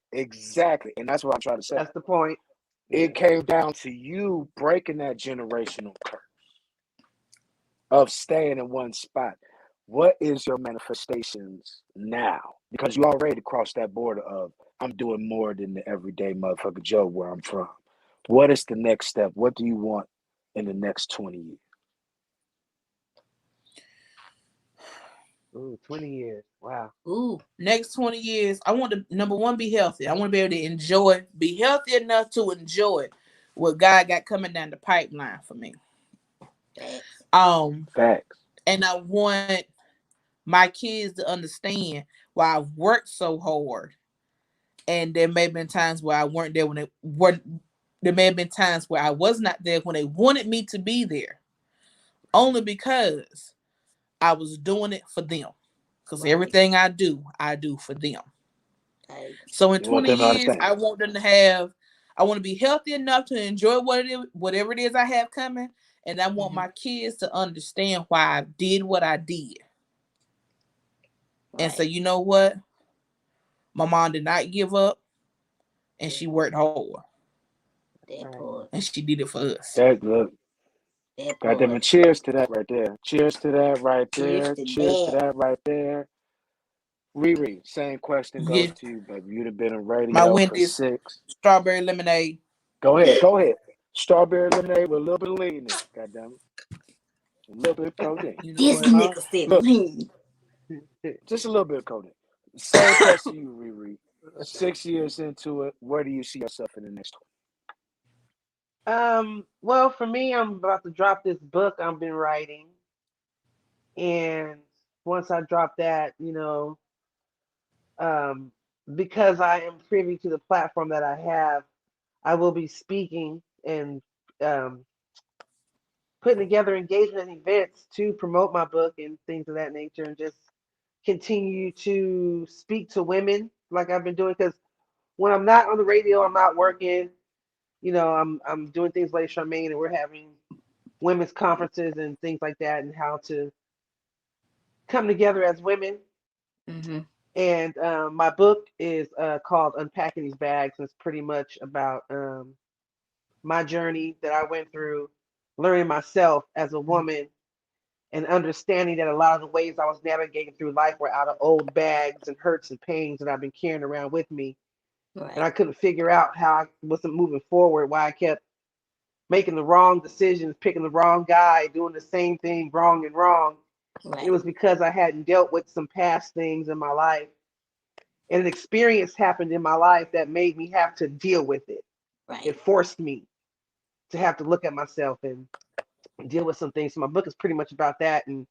And that's what I'm trying to say. That's the point. Yeah. It came down to you breaking that generational curse of staying in one spot. What is your manifestations now? Because you already crossed that border of I'm doing more than the everyday motherfucker Joe where I'm from. What is the next step? What do you want in the next 20 years? Ooh, 20 years. Wow. Ooh. Next 20 years, I want to, number one, be healthy. I want to be able to be healthy enough to enjoy what God got coming down the pipeline for me. Facts. Um, Facts. and I want my kids to understand why I've worked so hard. And there may have been times where I weren't there when they weren't. There may have been times where I was not there when they wanted me to be there, only because I was doing it for them. because Right. everything I do for them. Right. So in You want 20 them to years, understand. I want them to have, I want to be healthy enough to enjoy whatever it is I have coming. And I want my kids to understand why I did what I did. And Right. so, you know what? My mom did not give up, and she worked hard. That part. And she did it for us. That look. That God damn part. it. Cheers to that right there. Cheers to that right Cheers there. to Cheers to that. that right there. Riri, same question goes Yes, to you, baby. You'd have been in my radio for Wendy's 6. strawberry lemonade. Go ahead. Go ahead. Strawberry lemonade with a little bit of lean in it. God damn it. A little bit of codeine. You know This what? nigga said Look, lean. just a little bit of codeine. Same question to you, Riri. 6 years into it, where do you see yourself in the next 20? Well, for me, I'm about to drop this book I've been writing, and once I drop that, um, because I am privy to the platform that I have, I will be speaking and um, putting together engagement events to promote my book and things of that nature, and just continue to speak to women like I've been doing. Because when I'm not on the radio, I'm not working. I'm doing things like Charmaine, and we're having women's conferences and things like that, and how to come together as women. Mm-hmm. And my book is called Unpacking These Bags. And it's pretty much about my journey that I went through, learning myself as a woman, and understanding that a lot of the ways I was navigating through life were out of old bags and hurts and pains that I've been carrying around with me. And Right. I couldn't figure out how I wasn't moving forward, why I kept making the wrong decisions, picking the wrong guy, doing the same thing wrong and wrong. It Right. was because I hadn't dealt with some past things in my life. And an experience happened in my life that made me have to deal with it. Right. It forced me to have to look at myself and deal with some things. So my book is pretty much about that. And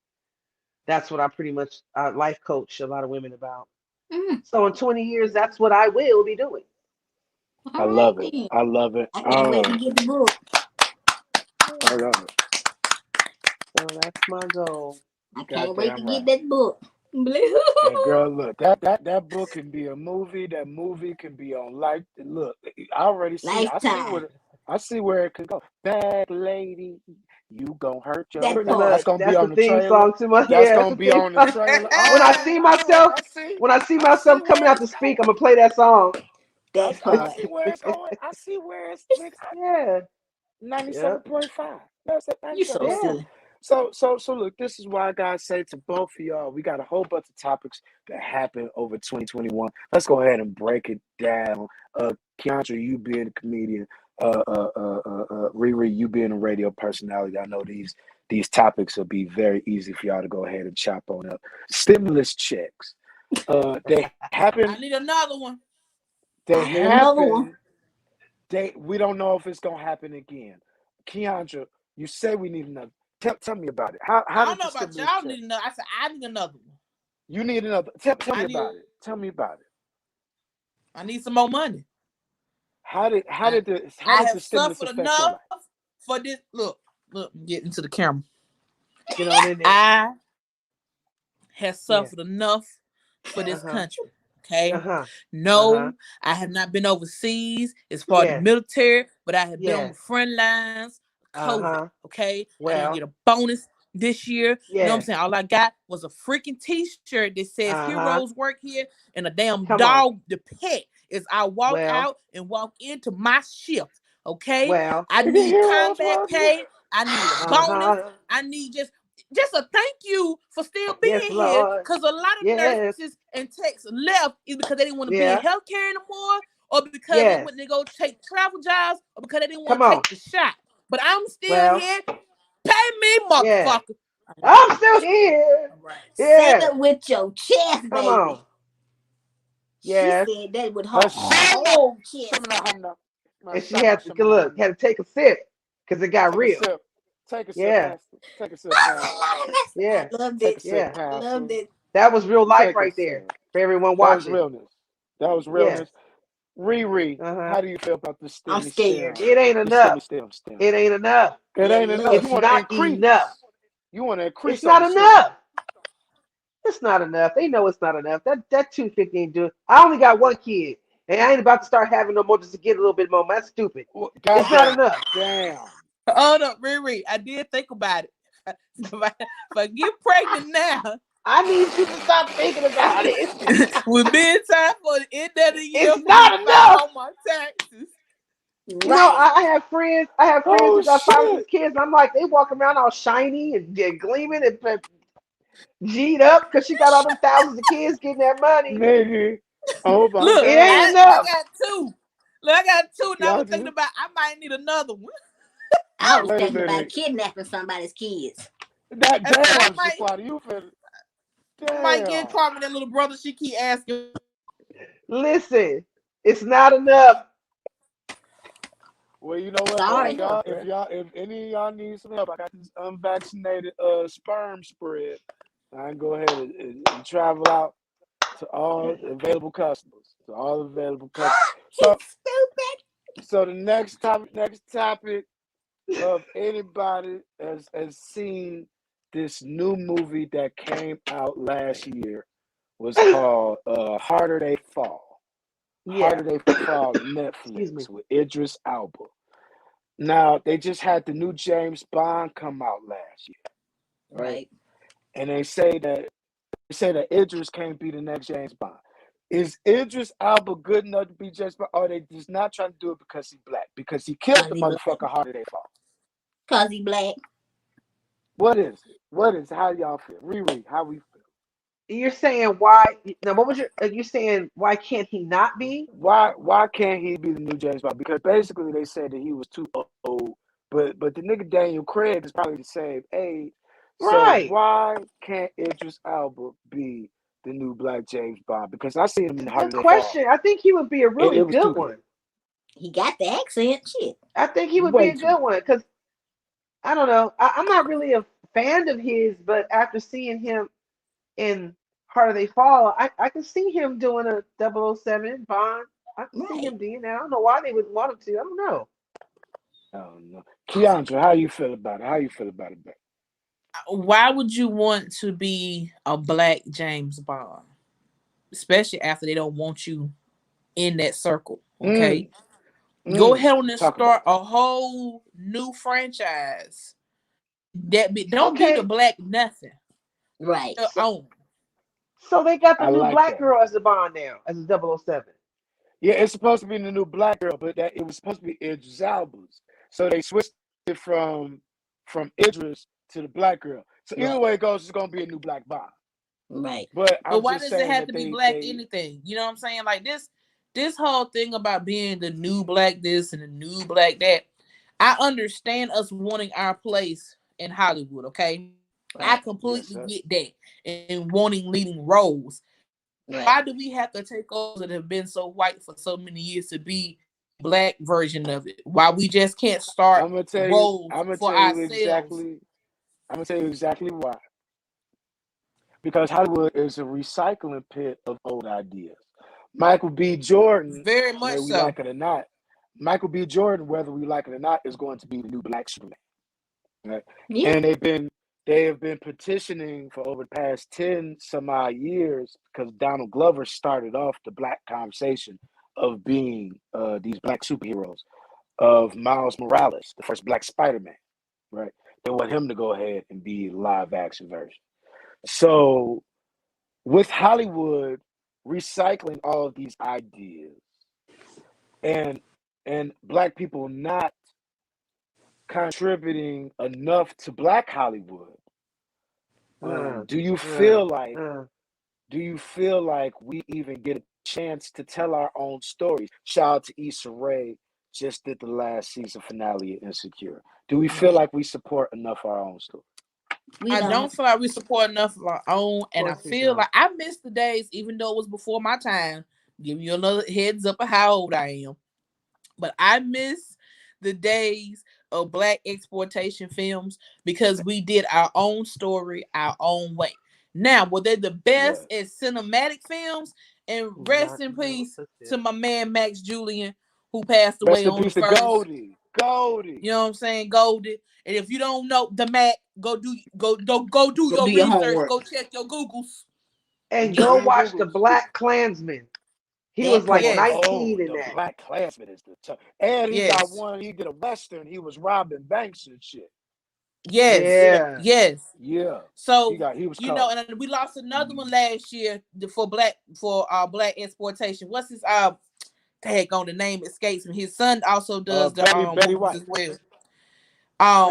that's what I pretty much life coach a lot of women about. Mm. So in 20 years, that's what I will be doing. I All right love it. then. I love it. I can't wait to get the book. I love it. So that's my goal. I can't wait to Goddamn get right. that book. And girl, look, that book can be a movie. That movie can be on like look. I already see. Lifetime. I see where it could go. Bag lady, you gonna hurt That Pretty yourself. part. That's much. gonna be That's the on the theme trailer. song to my That's that's gonna the be theme on the song. trailer. When I Oh, see oh, myself, I see. when I see I see myself coming where out it's to speak, going. I'm gonna play that song. That I part. see where it's going. I see where it's nigga. Yeah. Yep. 97.5. That's at You so 97.5. Yeah. silly. So look, this is why I gotta say to both of y'all, we got a whole bunch of topics that happened over 2021. Let's go ahead and break it down. Kiandra, you being a comedian, Riri, you being a radio personality. I know these topics will be very easy for y'all to go ahead and chop on up. Stimulus checks. They I happen. need another one. They I need another one. happen. We don't know if it's gonna happen again. Kiandra, you say we need another. Tell me about it. How I don't did the know about stimulus y'all check? need another. I said I need another one. You need another. Tell me I need about it. Tell me about it. I need some more money. How did I, the have stimulus suffered affect your enough life? for this. Look, get into the camera. Get on in there. I have Yeah. suffered enough for this Uh-huh. country. Okay. Uh-huh. Uh-huh. No, I have not been overseas as part of the Yes. military, but I have been on the Yes. front lines of COVID. Uh-huh. Okay. I didn't Well, get a bonus this year. You know what I'm yes. saying? All I got was a freaking t-shirt that says Uh-huh. heroes work here and a damn Come on. dog to pet as I walk Well, out and walk into my shift. Okay. well. I The need heroes combat work here. pay. I need a bonus. Uh-huh. I need just a thank you for still Yes, being here. Lord. Because a lot of Yes. nurses and techs left is because they didn't want to be in Yeah. healthcare anymore, or because they Yes. went to go take travel jobs, or because they didn't want Come to on. take the shot. But I'm still Well, here. Pay me, yeah. motherfucker. All right. I'm still here. All right. Say Yes. it with your chest, Come baby. on. She Yes. said that with her Let's whole show chest. me that home now. And she Stop had it. to Show me that look, home had to take a sip because it got Take a real. sip. Take a sip, Yeah. Pastor. Take a sip, Pastor. Yeah. I loved Take a it. sip, Yeah. I loved Pastor. it. That was real life Take a right there sip. for everyone That was watching. realness. That was Yeah. realness. Riri, Uh-huh. how do you feel about the I'm stimmy scared. stem? It ain't The stimmy enough. stem. It ain't enough. It That ain't enough. love. It's You want to not enough. increase. You want to It's increase on not the stimmy. enough. It's not enough. They know it's not enough. That 250 ain't doing. I only got one kid, and I ain't about to start having no more just to get a little bit more. That's stupid. It's not Goddamn. enough. Damn. Hold up, Riri. I did think about it. If I get pregnant now, I need you to stop thinking about it. we've been time for the end of the year It's for me to not enough. file my taxes. You know, Right. I have friends. I have friends Oh who got 5 or 6 shit. kids. And I'm like, they walk around all shiny and gleaming and G'd up because she got all them thousands of kids getting that money. Nigga. Oh my Look, It God. ain't I enough. got two. Look, I got two, and I Y'all was thinking do? about I might need another one. I was Wait a thinking about minute. kidnapping somebody's kids. That I said I damn, might Shaquana, you finna. get Damn. Carmen that little brother. She keep asking. Listen, it's not enough. Well, you know what? Sorry, If any of y'all need some help, I got this unvaccinated sperm spread. I can go ahead and travel out to all available customers. To all available customers. So, he's stupid. so the next topic of anybody has seen this new movie that came out last year was called Harder They Fall. Yeah. Harder They Fall on Excuse me. Netflix with Idris Elba. Now they just had the new James Bond come out last year, right? Right. And they say that Idris can't be the next James Bond. Is Idris Elba good enough to be James Bond? Or are they just not trying to do it because he's black? Because he killed Cause the he black. motherfucker Harder They Fall. Cause he black. What is it? What is it? How y'all feel? Riri, how we feel? You're saying why? Now, what was your? You're saying why can't he not be? Why can't he be the new James Bond? Because basically they said that he was too old, but the nigga Daniel Craig is probably the same age. So Right. why can't Idris Elba be the new black James Bond? Because I seen him in It's a Harder good They Fall. question. I think he would be a really It was good too good. one. He got the accent. Shit. I think he would be Way a too good good. one because I don't know. I'm not really a fan of his, but after seeing him in Harder They Fall, I can see him doing a 007 Bond. I can see Right. him doing that. I don't know why they would want him to. I don't know. I don't know. Kiandra, how you feel about it? How you feel about it, babe? Why would you want to be a black James Bond, especially after they don't want you in that circle? Okay, Mm, go ahead and talk about start it. a whole new franchise. Don't be the Okay, black nothing. Right. Your so own. so they got the I new like black that. girl as the Bond now, as a 007. Yeah, it's supposed to be the new black girl, but that it was supposed to be Idris Elba's. So they switched it from Idris to the black girl. So either Right. way it goes, it's gonna be a new black Bond. Right. But But I'm why just does it saying have that to be they black they anything? You know what I'm saying? Like this whole thing about being the new black this and the new black that. I understand us wanting our place in Hollywood, okay? I Right. yes completely sir. get that and wanting leading roles. Right. Why do we have to take over that have been so white for so many years to be black version of it? Why we just can't start I'm gonna tell you. roles I'm gonna for tell you ourselves? exactly. I'm gonna tell you exactly why. Because Hollywood is a recycling pit of old ideas. Michael B. Jordan, Very much whether we so. like it or not, Michael B. Jordan, whether we like it or not, is going to be the new black Superman. Right? Yeah. And they have been petitioning for over the past 10 some odd years because Donald Glover started off the black conversation of being these black superheroes of Miles Morales, the first black Spider-Man, right? They want him to go ahead and be live action version. So with Hollywood recycling all of these ideas and black people not contributing enough to black Hollywood, Uh, do you uh, feel like uh. we even get a chance to tell our own stories? Shout out to Issa Rae, just did the last season finale of Insecure. Do we feel Right. like we support enough our own story? We I don't. don't feel like we support enough of our own, Of and I course we feel don't. like I miss the days, even though it was before my time. Give you another heads up of how old I am. But I miss the days of black exploitation films because we did our own story our own way. Now, were they the best Yes. at cinematic films? And rest Not in no peace to pussy. my man Max Julian, who passed Rest away in on the peace to first. Goldie. Goldie. You know what I'm saying? Goldie. And if you don't know the Mac, go do Go your do your research. homework. Go check your Googles. And go Yeah, watch the Googles. Black Klansman. He that was like part. Yes. 19 Oh, in the that. Black Klansman is the tough. And he got Yes. one. He did a western. He was robbing banks and shit. Yes. Yeah. Yes. Yeah, So he was you know, cold. and we lost another one last year for black exploitation. What's his tag on the name escapes me. His son also does the Betty movies White. as well.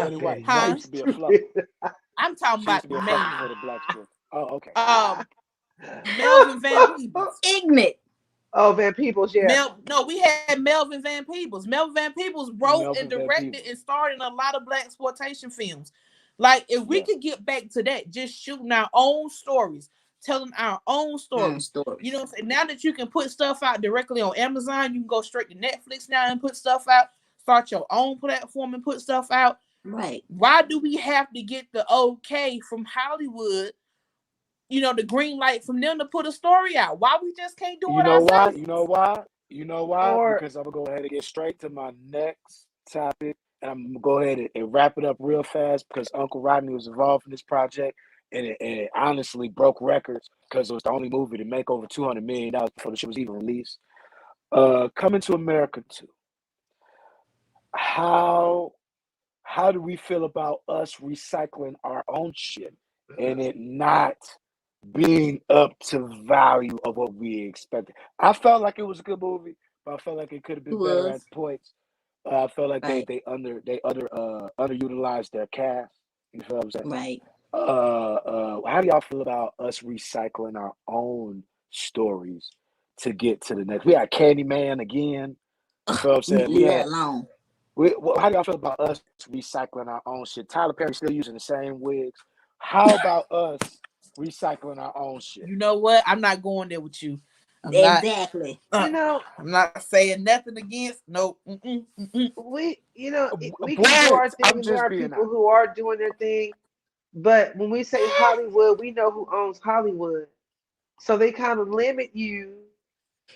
Betty White. Okay, She Huh? used to be a not fluffer. I'm talking She used about to be the a fluffer man. for the black sport. Oh, okay. Um, Melvin Van Peebles. Ignorant. Oh, Van Peebles, yeah. No, we had Melvin Van Peebles. Melvin Van Peebles wrote and Melvin Van directed Peebles. and starred in a lot of black exploitation films. Like if we Yeah. could get back to that, just shooting our own stories, telling our own stories. You know Stories. what I'm saying? Now that you can put stuff out directly on Amazon, you can go straight to Netflix now and put stuff out. Start your own platform and put stuff out. Right. Why do we have to get the okay from Hollywood, the green light from them to put a story out? Why we just can't do You it know why? ourselves? You know why? You know why? Or Because I'm gonna go ahead and get straight to my next topic, and I'm gonna go ahead and wrap it up real fast because Uncle Rodney was involved in this project, and it honestly broke records because it was the only movie to make over $200 million before the shit was even released. Coming to America too. How how do we feel about us recycling our own shit and it not being up to value of what we expected? I felt like it was a good movie, but I felt like it could have It been better at was. points. I felt like Right. they underutilized their cast. You feel what I'm saying? Right. How do y'all feel about us recycling our own stories to get to the next? We had Candyman again. You feel what I'm saying? Leave that alone. How do y'all feel about us recycling our own shit? Tyler Perry still using the same wigs. How about us recycling our own shit? You know what? I'm not going there with you. I'm not. Exactly. you know, I'm not saying nothing against. No. we can do our What? thing, I'm and there just are being people honest. who are doing their thing. But when we say Hollywood, we know who owns Hollywood. So they kind of limit you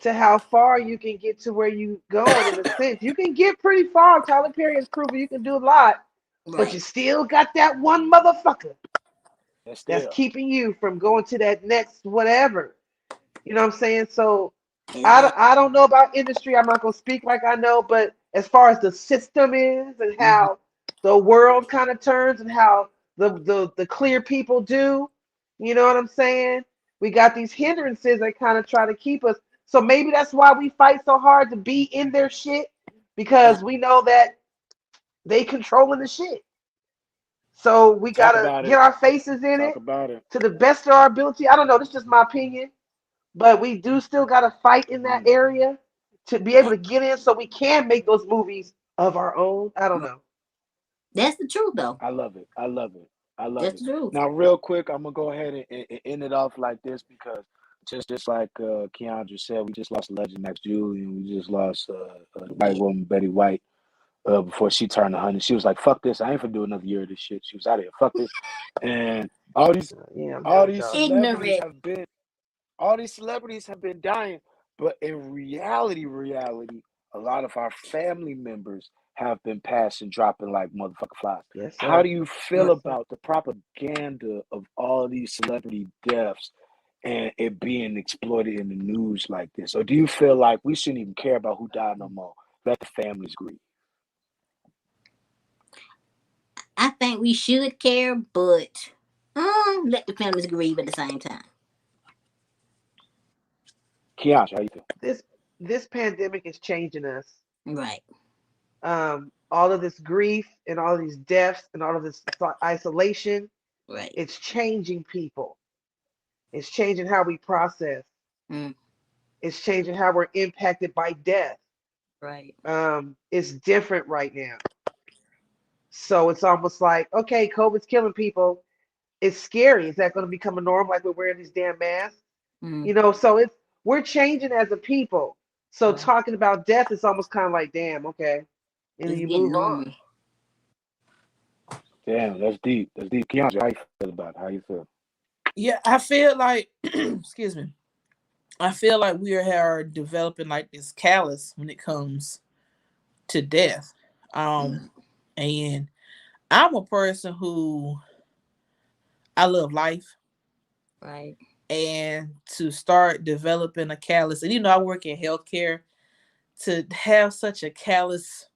to how far you can get to where you going in a sense. You can get pretty far. Tyler Perry has proven you can do a lot, but you Right. still got that one motherfucker And that's still, keeping you from going to that next whatever. You know what I'm saying? So Exactly. I don't know about industry. I'm not gonna speak like I know, but as far as the system is and Mm-hmm. how the world kind of turns and how the clear people do, you know what I'm saying? We got these hindrances that kind of try to keep us. So maybe that's why we fight so hard to be in their shit Right. because we know that they controlling the shit. So we talk gotta about get it. our faces in Talk it about it. to the best of our ability. I don't know. This is just my opinion. But we do still got to fight in that Mm. area to be able Right. to get in so we can make those movies of our own. I don't Right. know. That's the truth, though. I love it. I love it. I love That's it. the truth. Now, real quick, I'm gonna go ahead and end it off like this because just like Kiandra said, we just lost a legend, Max Julian. We just lost a white Yeah. woman, Betty White. Before she turned 100. She was like, "Fuck this! I ain't for do another year of this shit." She was out of here. Fuck this. And all these Yeah, I'm done all with these y'all. celebrities Ignorant. have been all these celebrities have been dying, but in reality, a lot of our family members have been passing, dropping like motherfucking flies. Yes, How sir. do you Right. feel Yes, sir. about the propaganda of all these celebrity deaths and it being exploited in the news like this? Or do you feel like we shouldn't even care about who died no more? Let the families grieve. I think we should care, but let the families grieve at the same time. Kiasha, how you feel? This this pandemic is changing us. Right. All of this grief and all of these deaths and all of this isolation, Right. it's changing people. It's changing how we process. Mm. It's changing how we're impacted by death. Right. It's different right now. So it's almost like, okay, COVID's killing people. It's scary. Is that going to become a norm like we're wearing these damn masks? Mm. You know, so we're changing as a people. So Right. talking about death is almost kind of like, damn, okay. And then It's you getting move on. normal. Damn, that's deep. That's deep. Kiandra, how you feel about it? How you feel? Yeah, I feel like, excuse me. I feel like we are developing like this callous when it comes to death. Um, Right. and I'm a person who I love life. Right. and to start developing a callous. And I work in healthcare. To have such a callous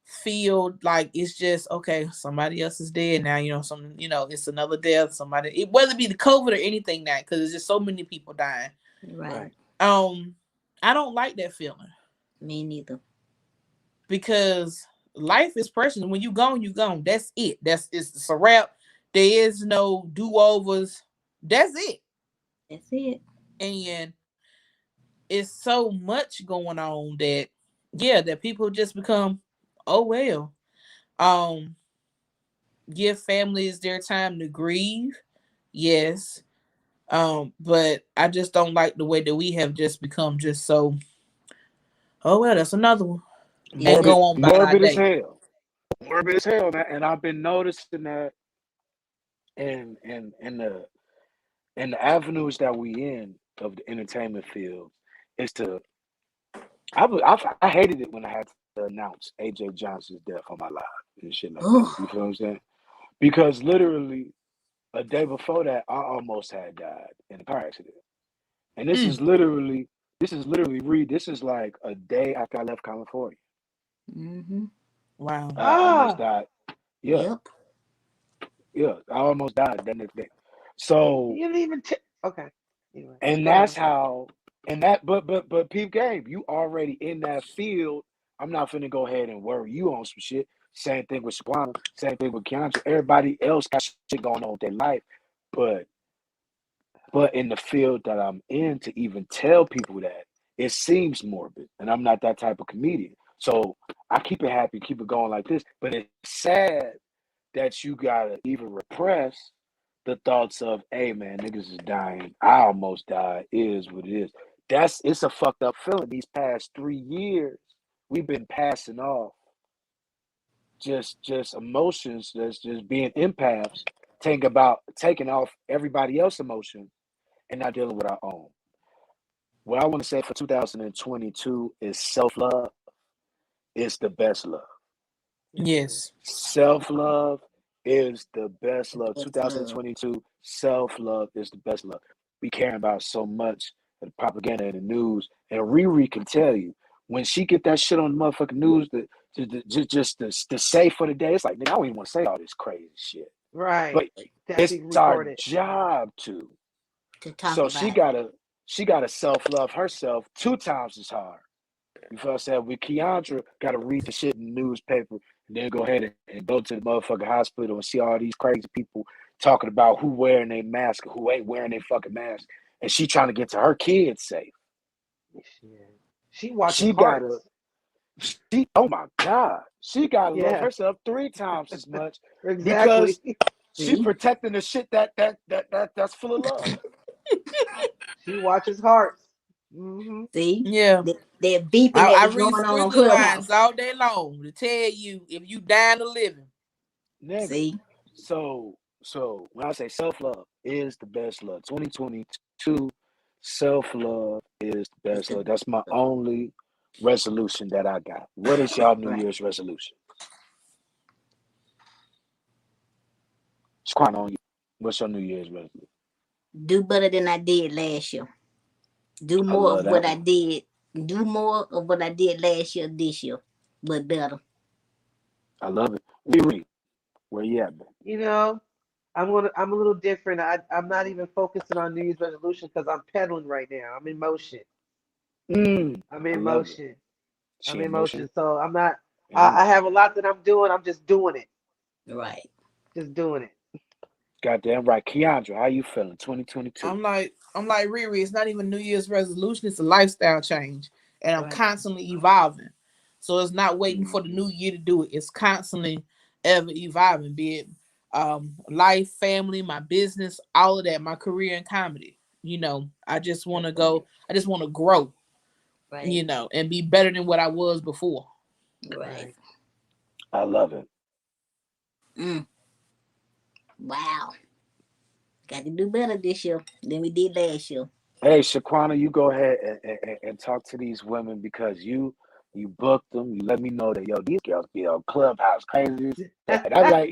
field, like it's just okay. Somebody else is dead now. It's another death. Whether it be the COVID or anything now, because there's just so many people dying. Right. I don't like that feeling Me neither. because life is precious. When you gone, you gone. That's it. It's a wrap. There is no do overs. That's it. That's it. And it's so much going on that people just become, oh well. Um, give families their time to grieve, yes. But I just don't like the way that we have just become just so, oh well, that's another one. And Yeah. go on about our Morbid as day. hell. Morbid as hell, man. And I've been noticing that in the avenues that we in of the entertainment field is to I hated it when I had to announce AJ Johnson's death on my live and shit like that. You Oh. feel what I'm saying? Because literally a day before that, I almost had died in a car accident. And Mm. this is like a day after I left California. Mm-hmm. Wow. I almost Ah, died. Yeah, Yep. yeah. I almost died that next day. So you didn't even. Okay. Anyway, and go that's ahead. how and that but Peep Game, you already in that field. I'm not finna go ahead and worry you on some shit. Same thing with Shaquena, same thing with Kiandra. Everybody else got shit going on with their life. But in the field that I'm in, to even tell people that, it seems morbid. And I'm not that type of comedian. So I keep it happy, keep it going like this. But it's sad that you gotta even repress the thoughts of, hey man, niggas is dying. I almost died. It is what it is. It's a fucked up feeling. These past 3 years, we've been passing off just emotions that's just being empaths, taking off everybody else's emotion and not dealing with our own. What I want to say for 2022 is self-love is the best love. Yes. Self-love is the best love. That's love. 2022, self-love is the best love. We care about so much of the propaganda and the news. And Riri can tell you, when she get that shit on the motherfucking news to say for the day, it's like, nigga, I don't even want to say all this crazy shit. Right. But That it's be our recorded. job to. To talk So she about it. gotta self-love herself 2 times as hard. You feel what I'm saying? With Kiandra, gotta read the shit in the newspaper and then go ahead and go to the motherfucking hospital and see all these crazy people talking about who wearing their mask or who ain't wearing their fucking mask. And she trying to get to her kids safe. Shit. She watches She gotta, hearts. oh my God, she gotta love Yeah, herself 3 times as much exactly. because she See? protecting the shit that's full of love. She watches hearts. Hmm. See? Yeah. That beeping I that be read going on squiggly lines Clubhouse. all day long to tell you if you dying or living. Nigga. See? So when I say self-love is the best love, 2022, self-love is the It's best the love. That's my only resolution that I got. What is y'all New right. Year's resolution? It's quite on you. What's your New Year's resolution? Do better than I did last year. Do I more love of that what I one. did. Do more of what I did last year this year. But better. I love it. Riri, where you at, man? You know, I'm a little different. I'm not even focusing on New Year's resolution because I'm pedaling right now. I'm in motion. I'm I in love it. motion. I'm She in in motion. motion. So I'm not. And I have a lot that I'm doing. I'm just doing it. Right. Just doing it. goddamn right. Kiandra, how you feeling? 2022. I'm like Riri. It's not even New Year's resolution. It's a lifestyle change, and I'm Right. constantly evolving. So it's not waiting for the Mm-hmm. new year to do it. It's constantly ever evolving. Be it life, family, my business, all of that, my career in comedy. I just want to go. I just want to grow. Right. And be better than what I was before. Right. Right. I love it. Mm. Wow. Got to do better this year than we did last year. Hey, Shaquana, you go ahead and talk to these women because you booked them. You let me know that these girls be on Clubhouse crazy as hell. And I'm like,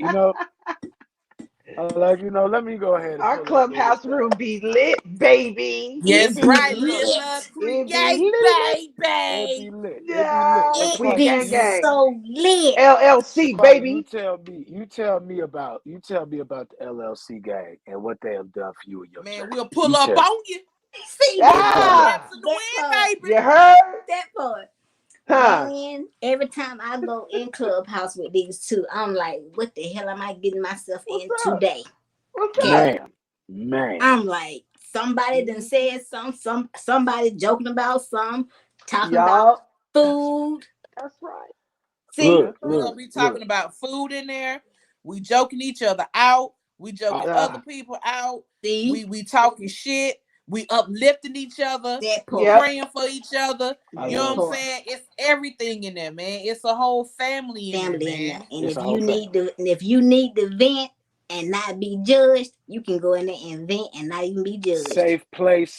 Like, let me go ahead and Our pull up on this clubhouse room thing. be lit, baby. It Yes, be right. Little lit. love It be create, lit. It be baby. lit. It be lit. So Yeah, It we Shaquata, be gang gang. so lit. LLC, Shaquata, you baby. tell me, you tell me about the LLC gang and what they have done for you and your Man, journey. we'll pull You up tell me. on you. See Hey, that pull part. up. Ah, In the That part. wind, baby. you heard? That part. Huh? Man, every time I go in Clubhouse with these two, I'm like, what the hell am I getting myself What's in up? today? What's Okay. up? Man. I'm like, somebody done said somebody joking about talking about Y'all. food. That's right. See, Look, That's We're right. gonna look, be look. talking about food in there. We joking each other out. We joking other Ah, people out. see We talking shit. We uplifting each other. that We part. yep. praying for each other. I You know That what I'm love it. part. saying? It's everything in there, man. It's a whole family in there, Family in there. man. And It's a whole family. if you need to vent and not be judged, you can go in there and vent and not even be judged. Safe place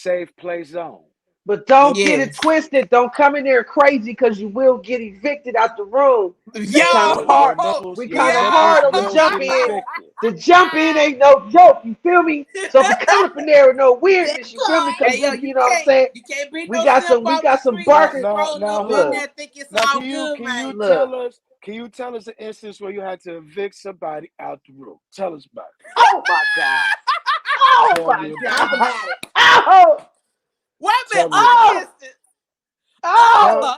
zone. But don't That get it Yes. twisted. Don't come in there crazy because you will get evicted out the room. Yo, We kind of hard. We Your kind of nipples hard on the will jump get in. evicted. The jump in ain't no joke. You feel me? So if you come up in there with no weirdness, you feel me? part. Because Hey yo, then you know what I'm saying. you can't bring We no got stuff some. We off the got some street and Now, just barkers. now, rolling now, up in Look, who? there think it's Now, all can you good, can you man. look. tell us? Can you tell us an instance where you had to evict somebody out the room? Tell us about it. Oh my God. Oh Tell my me about Talk it. God. about it. Oh. Wait a minute, Tell me about Oh. it. uninstant. Oh.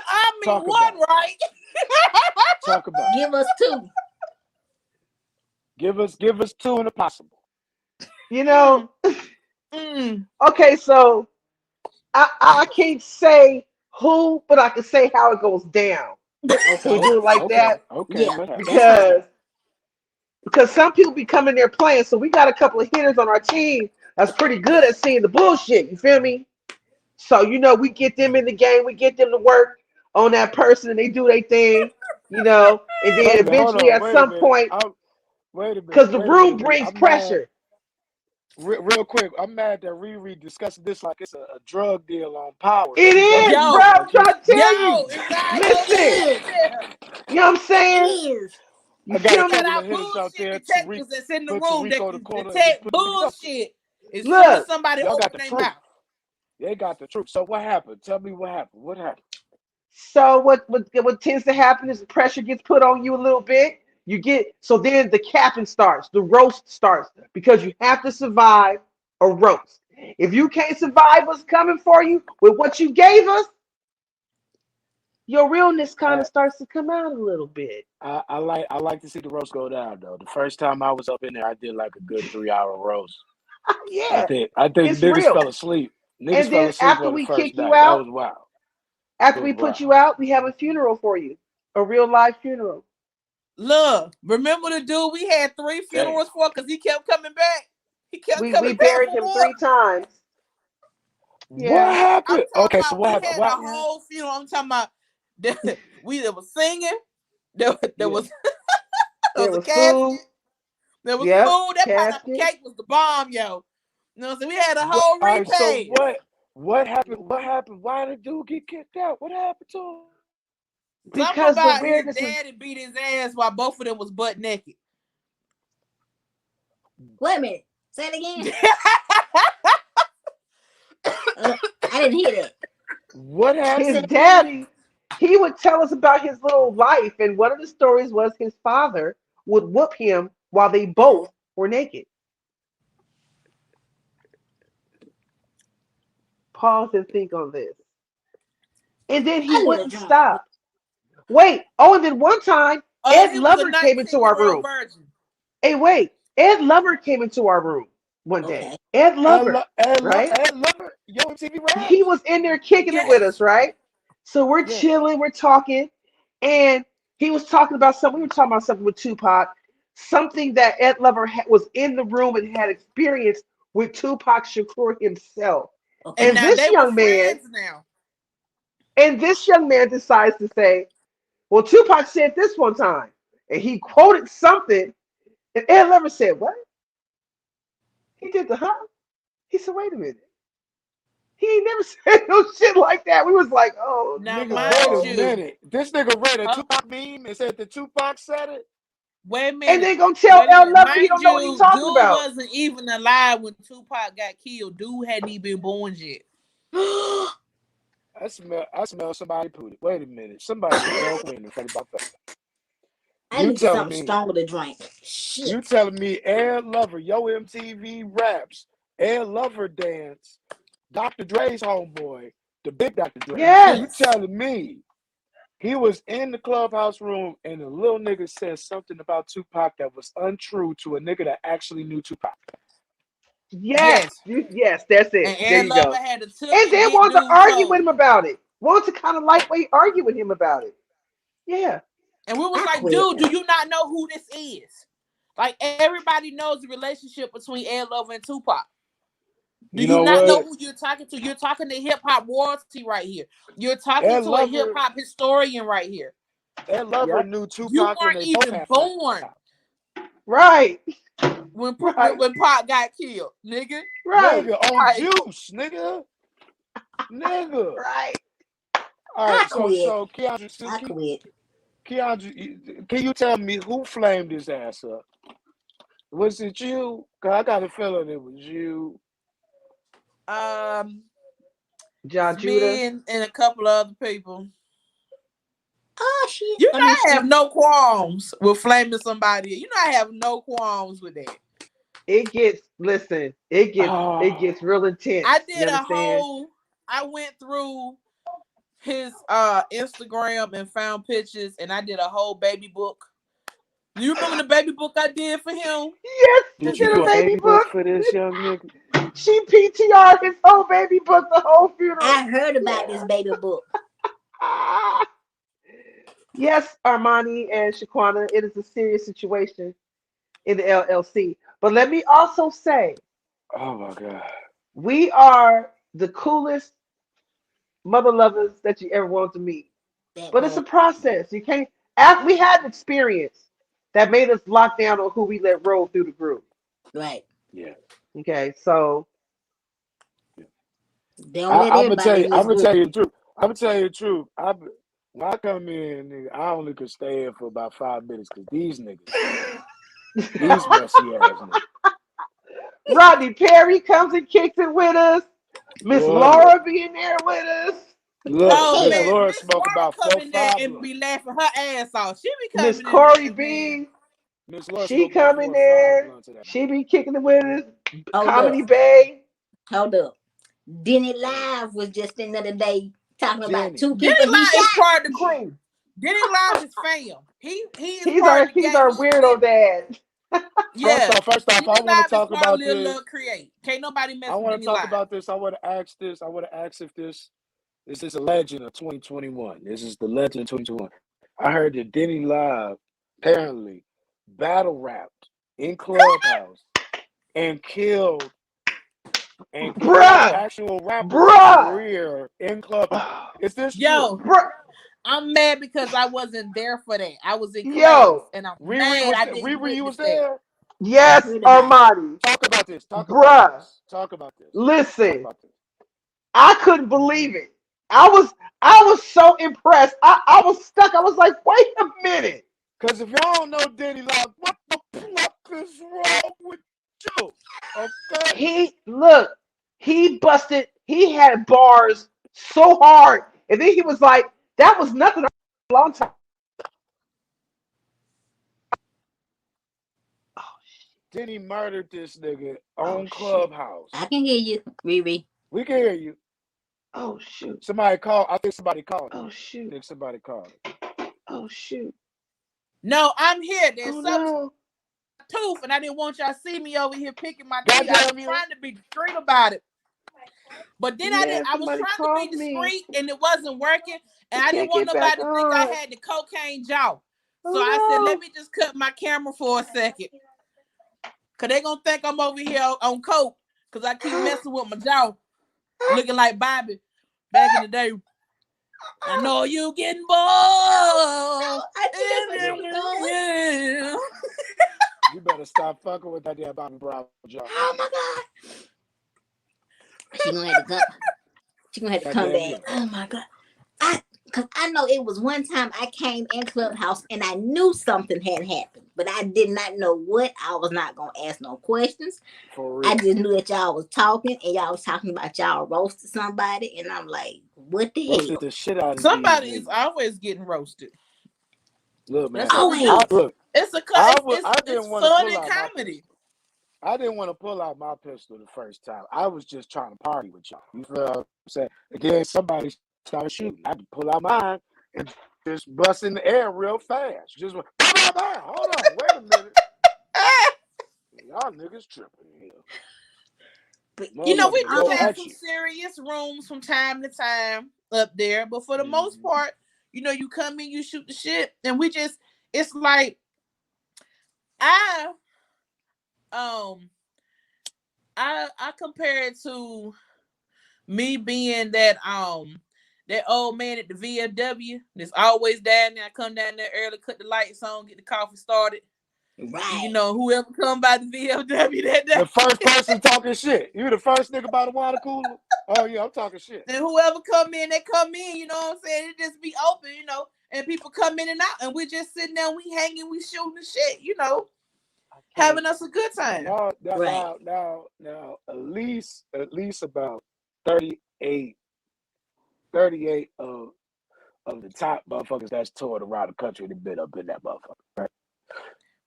I mean Talk one, about it. right? Talk about it. Give us two. Give us two and a possible. You know. Mm, mm. Okay, so I can't say who, but I can say how it goes down. Can we Okay. do it like Okay. that? Okay. Yeah, What happened? that's fine. Because some people be coming there playing, so we got a couple of hitters on our team that's pretty good at seeing the bullshit. You feel me? So we get them in the game, we get them to work on that person, and they do their thing. And then Wait a minute. Hold eventually on. at Wait a some minute. point, Wait a minute. because the Wait a minute. room B. brings I'm mad. pressure. Real quick. I'm mad that Riri discussing this like it's a drug deal on power. It She is, definitely bro. Yo, not. I'm Like trying this. to tell you. it's not It no Listen, is. bullshit. you know what I'm It saying? is. You I got a feel We got me? couple our of hitters out bullshit there to detectives that's in the Puerto room that Rico the can corner and detect put me something. bullshit as soon as Look, somebody Y'all open got the their truth. mouth. They got the truth. So what happened? Tell me what happened. What happened? so what tends to happen is the pressure gets put on you a little bit. So then the capping starts, the roast starts because you have to survive a roast. If you can't survive what's coming for you with what you gave us, your realness kind I, of starts to come out a little bit. I like to see the roast go down though. The first time I was up in there, I did like a good 3 hour roast. I Yeah, think I think it's niggas real. fell asleep. Niggas And fell then asleep on the first night. That was wild. It after was we put wild. you out, we have a funeral for you, a real life funeral. Look, remember the dude we had 3 funerals Damn. for because he kept coming back? He kept We coming back buried for him more. 3 times. What Yeah, I'm happened? talking Okay, so about what we happened? had a What? yeah, whole funeral. I'm talking about there was singing, there Yeah. was there there was a was food. casket, there was Yep, food. That pineapple casket. cake was the bomb, yo. You know what I'm saying? We had a What? whole All right. So repast. what? What happened? What happened? Why did dude get kicked out? What happened to him? Something Because the about his weirdness was daddy beat his ass while both of them was butt naked. Wait a minute. Say it again. I didn't hear that. What his Say happened? it again. daddy. He would tell us about his little life, and one of the stories was his father would whoop him while they both were naked. Pause and think on this. And then he I need a wouldn't drink. stop. Wait. Oh, and then one time, Ed He was a Lover came into our 19-year-old room. virgin. Hey, wait. Ed Lover came into our room one day. Okay. Ed Lover, right? Ed Lover, Yo MTV He Raps. was in there kicking it with us, Yes. right? So we're Yes. chilling, we're talking, and he was talking about something. We were talking about something with Tupac, something that Ed Lover was in the room and had experienced with Tupac Shakur himself. And Okay. And now this they were young man, friends now. and this young man decides to say, "Well, Tupac said this one time," and he quoted something, and Ed Lover said, "What? He did the huh?" He said, "Wait a minute." He ain't never said no shit like that. We was like, oh Now, Nigga, wait mind a no. you, minute. This nigga read a huh? Tupac meme and said the Tupac said it. Wait a And minute. they gonna tell Wait a L minute. Lover he Mind don't know what he's you, talking dude about. wasn't even alive when Tupac got killed. Dude hadn't even been born yet. I smell somebody pooted. Wait a minute. Somebody put elk wind in front of my face. I You need telling something me, stronger to drink. Shit. you telling me Ed Lover, Yo MTV Raps, Ed Lover Dance, Dr. Dre's homeboy, the big Dr. Dre. Yes. You Yes. telling me he was in the clubhouse room and the little nigga said something about Tupac that was untrue to a nigga that actually knew Tupac. Yes. Yes. Yes, that's And it. There Ed you go. Lover had to took And and then get wanted to dude argue with him clothes. about it. Wanted to kind of lightweight argue with him about it. Yeah. And we was I like, quit. dude, do you not know who this is? Like, everybody knows the relationship between Ed Lover and Tupac. Do You you know not know what? who you're talking to? You're talking to hip hop royalty right here. You're talking Ed to a hip Lover, hop historian right here. Ed Lover Yep. knew You Tupac when weren't they both even had flat born tops. Right. when Right. Pac got killed, nigga. Right. Nigga, on Like, juice, nigga. Nigga. Right. All I right, so quit. Kiandra, I quit. Kiandra, can you tell me who flamed his ass up? Was it you? Cause I got a feeling it was you. um, Ja it's Judah. me and a couple of other people. Oh shit. You I know mean I have shit. no qualms with flaming somebody. You know I have no qualms with that. It gets listen, it Oh, gets real intense. I You did a understand? whole. I went through his Instagram and found pictures, and I did a whole baby book. Do you remember the baby book I did for him? Yes, she did His you did a do a picture. baby baby book book. for this young nigga? She PTR'd his whole baby book, the whole funeral. I heard about Yeah. this baby book. Ah. Yes, Armani and Shaquana, it is a serious situation in the LLC. But let me also say, Oh my god. we are the coolest mother lovers that you ever want to meet. That But it's a part. process. You can't. After we had an experience that made us lock down on who we let roll through the group. Right. Yeah. Okay, so They don't let I'm gonna tell everybody you. in I'm this gonna tell group. you the truth. I'm gonna tell you the truth. When I come in, nigga, I only could stay in for about 5 minutes because these niggas, these messy ass niggas, Rodney Perry comes and kicks it with us. Miss boy, look, Laura being there with us. look. Oh Miss Hell. man, Laura Miss smoke Laura about come four, in there five and blunts. be laughing her ass off. She be Miss coming in Corey there, man. B. Miss Laura She smoke about come in 4 or 5 there. blunts of that She bitch. be kicking it with us. Hold up. Comedy Bay. Hold up. Denny Hey, Live was just another day talking about Denny. two Denny people he Live is shot. part of the crew. Denny Live is fam. He is He's part our of the he's gang. our weirdo dad. Yeah. First off, Denny I want to Live is talk part of about Lil Love this. Create. Can't nobody I mess with want to Denny talk Live. about this. I want to ask this. I want to ask if this is a legend of 2021. This is the legend of 2021. I heard that Denny Live apparently battle rapped in Clubhouse and killed Bruh. actual rappers' Bruh. career in Clubhouse. Is this true? Yo, Bruh. I'm mad because I wasn't there for that. I was in class Yo. and I'm Riri mad was I there. didn't Riri, you witness was that. there. I Yes, heard about it. Armani. Talk about this. Talk about Bruh. this. Talk about this. Talk Listen. about this. I couldn't believe it. I was so impressed. I was stuck. I was like, wait a minute. Because if y'all don't know Denny Live, what the fuck is wrong with you? Okay? He busted, he had bars so hard. And then he was like, that was nothing a long time. Oh, Denny murdered this nigga oh on shit. Clubhouse. I can hear you, Riri. We can hear you. Oh shoot. Somebody called. I think somebody called it. Oh shoot. I think somebody called it. Oh shoot. No, I'm here. There's Oh something no. tooth, and I didn't want y'all to see me over here picking my teeth. I was Goddamn you. trying to be discreet about it. But then Yeah, I was somebody trying to be called me. discreet and it wasn't working. I And I didn't can't want get back nobody to think I on. had the cocaine jaw. So I said, let Oh me just cut my camera for a second. Cause they gonna think I'm over here on coke. Cause I keep no. messing with my jaw. Looking like Bobby back in the day. I know you getting bored. I think that's where she was going. Yeah. You better stop fucking with that damn Bobby Brown job. Oh my god. She gonna have to come. She gonna have to come Goddamn back. you. Oh my god. Cause I know it was one time I came in Clubhouse and I knew something had happened. but I did not know what. I was not gonna ask no questions. For I real. just knew that y'all was talking and y'all was talking about y'all roasted somebody, and I'm like, what the Roasted hell? the shit out of these Somebody is niggas. always getting roasted. Look, man, That's what we do. Always. I It's didn't want to fun pull and out my comedy. pistol. I didn't want to pull out my pistol the first time. I was just trying to party with y'all. You feel what I'm saying? Again, somebody started shooting. I had to pull out mine and just bust in the air real fast. Just went, bah, bah, bah. Hold on, wait a minute. Y'all niggas tripping here. But You know, Motherfucker we to do go have at some you. serious rooms from time to time up there, but for the most Mm-hmm. part, you know, you come in, you shoot the shit, and we just, it's like, I, um, I compare it to me being that old man at the VFW that's always down there. I come down there early, cut the lights on, get the coffee started. And you right. know, whoever come by the VFW that day, The first person talking shit. You the first nigga by the water cooler? Oh, yeah, I'm talking shit. and whoever come in, they come in, you know what I'm saying? It just be open, you know, and people come in and out, and we just sitting there, we hanging, we shooting the shit, you know, I can't. having us a good time. Right. Now, at least about 38, 38 of the top motherfuckers that's toured around the country that been up in that motherfucker, right?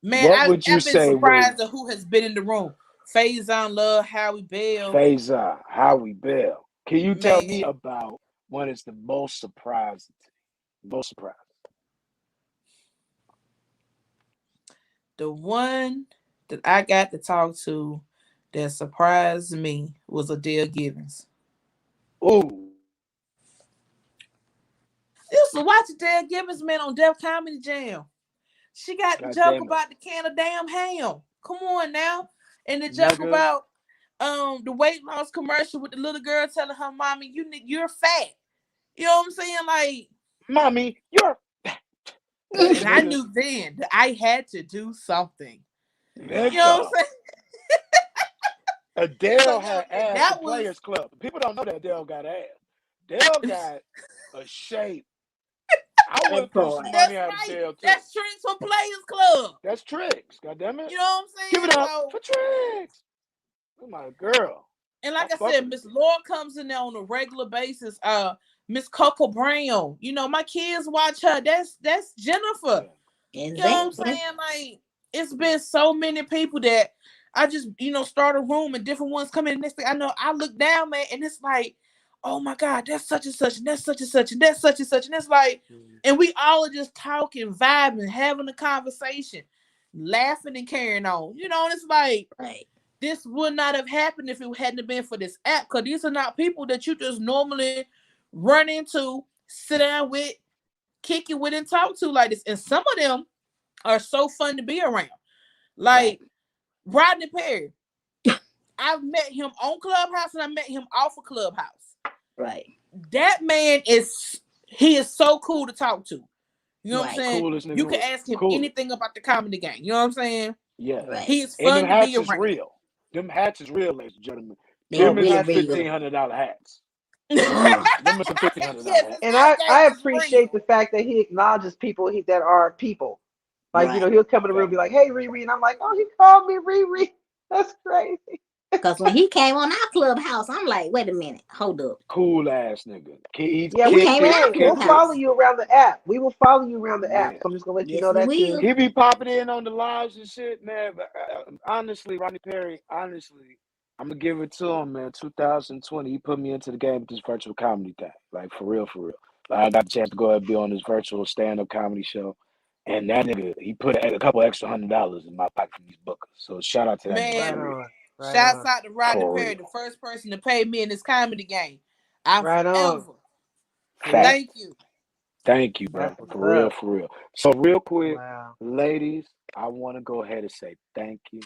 Man, What would you I've been say was surprised at who has been in the room. Faison Love, Howie Bell, Faison, Howie Bell? Can you tell me man. about one is the most surprising? Most surprised. The one that I got to talk to that surprised me was Adele Givens. Ooh, I used to watch Adele Givens, man, on Def Comedy Jam. She got the God joke damn it, about the can of damn ham. Come on now. And the joke nigga, about the weight loss commercial with the little girl telling her mommy, you're fat. You know what I'm saying? Like, mommy, you're that and I nigga, knew then that I had to do something. You know what nigga. I'm saying? So Adele yeah, had ass that in was Players Club. People don't know that Adele got ass. Adele got a shape. I would That have threw some part. money that's at right. Adele too. That's Tricks for Players Club. That's Tricks. God damn it. You know what I'm Give saying? it up So, for Tricks. Oh my girl. and I like I fuck said, with Miss Adele. Laura comes in there on a regular basis. Miss Coco Brown. You know, my kids watch her. That's Jennifer. Yeah. You know what I'm Exactly. saying? Like, it's been so many people that I just, start a room and different ones come in. Next thing I know, I look down, man, and it's like, oh my God, that's such and such, and that's such and such, and that's such and such. And it's like, and we all are just talking, vibing, having a conversation, laughing and carrying on. And it's like, Right. this would not have happened if it hadn't been for this app. Because these are not people that you just normally run into, sit down with, kick it with, and talk to like this. And some of them are so fun to be around. Right. Like Rodney Perry. I've met him on Clubhouse and I met him off of Clubhouse. Right. That man he is so cool to talk to. You know what I'm Right. saying? Coolest You nigga. can ask him Coolest. anything about the comedy game. You know what I'm saying? Yeah. Right. He is And them fun to be hats is around. real. Them hats is real, ladies and gentlemen. They're Them is really some real. $1,500 hats. Oh, Them is some $1,500 Yes, hats. his And hat I game is appreciate the real. fact that he acknowledges people that are people. Like, right. he'll come in the room and be like, hey, Riri. And I'm like, oh, he called me Riri. That's crazy. Because when he came on our clubhouse, I'm like, wait a minute, hold up. Cool ass nigga. He's Yeah, He we came in our will. We'll kicked it. follow clubhouse. you around the app. We will follow you around the app. Yeah. So I'm just going to let you Yes, know we that too. will. He be popping in on the lives and shit, man. But, honestly, Rodney Perry, honestly, I'm gonna give it to him, man. 2020, he put me into the game with this virtual comedy thing. Like, for real, for real. Like, I got the chance to go ahead and be on this virtual stand-up comedy show. And that nigga, he put a couple extra $100 in my pocket from these bookers. So shout out to that nigga Right Man, for real. on. Right shouts on. out to Rodney For Perry, real. the first person to pay me in this comedy game. I'm Right on. forever. See? Fact. Thank you. Thank you, bro. That's what's For real, up. for real. So real quick, Wow. ladies, I want to go ahead and say thank you.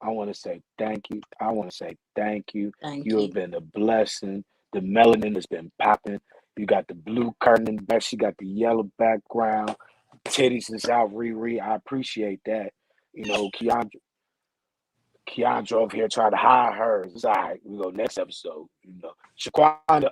I want to say thank you. I want to say thank you. Thank You have you. been a blessing. The melanin has been popping. You got the blue curtain in the back. She got the yellow background. Titties is out, Riri. I appreciate that. Kiandra over here trying to hide hers. It's all right. We go next episode. Shaquena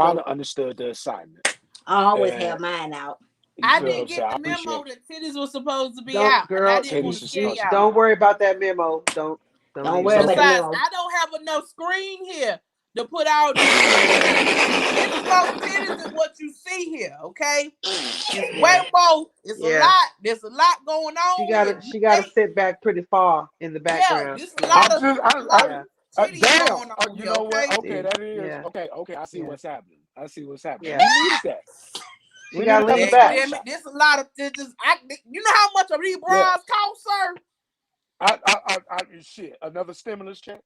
Go. understood the assignment. I always And have mine out. You I feel what I'm didn't saying? get I the appreciate memo it. that titties was supposed to be Don't, out, and I girl. didn't want Titties to is scare supposed to y'all. be Don't out. worry about that memo. Don't Don't even worry go about the there. Besides, memo. I don't have enough screen here to put all these titties. It's more titties than what you see here, okay? It's way more. It's a Yeah. lot. There's a lot going She on here. gotta she gotta sit back pretty far in the Yeah, background. there's a Yeah. lot I'm of just, Yeah. titties damn. going on You here, know what? okay? Okay, that is Yeah. okay. I see Yeah. what's happening. I see what's happening. Yeah. We needed that. She We gotta needed that lean for the back. Damn it, screenshot. there's a lot of titties. You know how much of these Look, bras cost, sir? shit. Another stimulus check.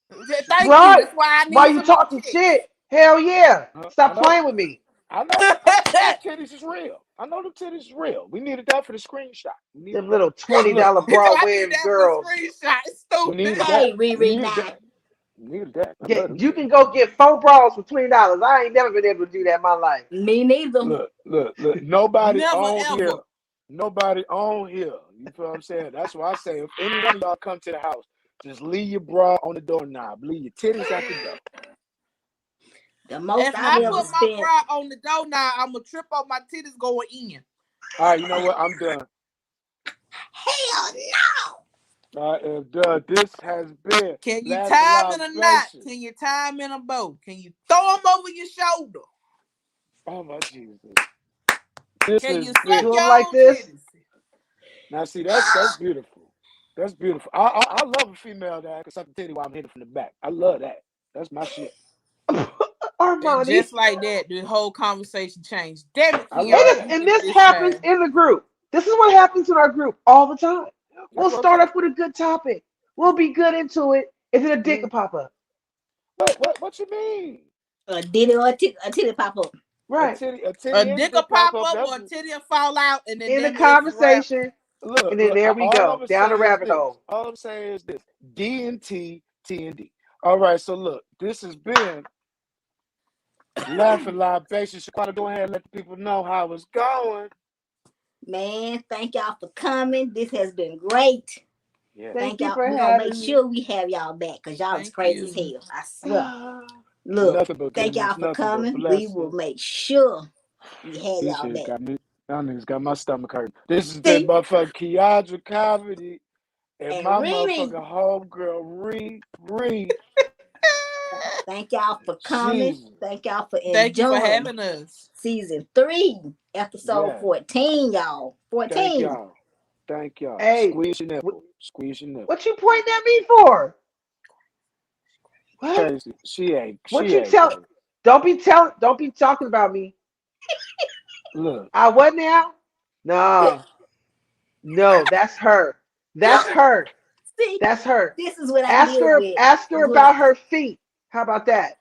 Thank you. Right. That's why I Why need you some more talking shit? Hell yeah. I Stop know. playing with me. I know them titties is real. I know them titties is real. We needed that for the screenshot. We needed Them that. little So look, $20 So bra I need wearing that for the girls. screenshot. It's we stupid. needed that. Hey, We Riri, needed now. that. We needed that. I Yeah, love them you titties. can go get 4 bras for $20. I ain't never been able to do that in my life. Me neither. Look. Nobody Never on ever. here. Nobody on here. You feel what I'm saying? That's why I say if any one of y'all come to the house, just leave your bra on the doorknob. Leave your titties at the door. The most If I've I ever put my spent. bra on the door now, I'm gonna trip on my titties going in. All right, you know what? I'm done. Hell no. All right, this has been Can you Last tie them in a knot? Libation. Can you tie them in a bow? Can you throw them over your shoulder? Oh my Jesus. This Can has you been suck Do them your like own this. titties? now. See, that's beautiful. That's beautiful. I love a female that can suck a titty while I'm hitting from the back. I love that. That's my shit. And Armani. just like that, the whole conversation changed. Damn it, I love Kiandra, that. you And get it this this happens time. in the group. This is what happens in our group all the time. We'll That's what I'm start saying. off with a good topic. We'll be good into it, and then a dick will pop up. What you mean? A ditty or a titty pop up. Right. A A titty and a dick will dick pop pop up. up That's or a titty will fall out, and then In the damn it, it's a wrap. conversation, and then look. there we All I'm go. gonna Down the say is rabbit this. hole. All I'm saying is this. D and T, T and D. All right. So look, this has been Laughing Libation. Shaquena, go ahead and let the people know how it's going. Man, thank y'all for coming. This has been great. Yeah. Thank Thank you y'all. for We're gonna make having me. sure we have y'all back because y'all is Thank crazy as you. hell. I swear. Look, Nothing but thank goodness. y'all for Nothing but coming. We will blessings. make sure we have This y'all shit back. got me. Y'all niggas got my stomach hurting. This has been See? motherfucking Kiandra Comedy and And my Riri, motherfucking homegirl Ree. thank y'all for coming. Jesus. Thank y'all for Thank you for enjoying having us. season 3, episode Yeah. 14, y'all. Thank 14. y'all. Thank y'all. Hey, Squeeze your nipple. Squeeze your nipple. what you pointing at me for? What? Crazy. She ain't What you tell? crazy. Don't be talking about me. Look. I what now? No, that's her. That's her. See, That's her. this is what I deal with. Ask her This is what I, about her feet. How about that?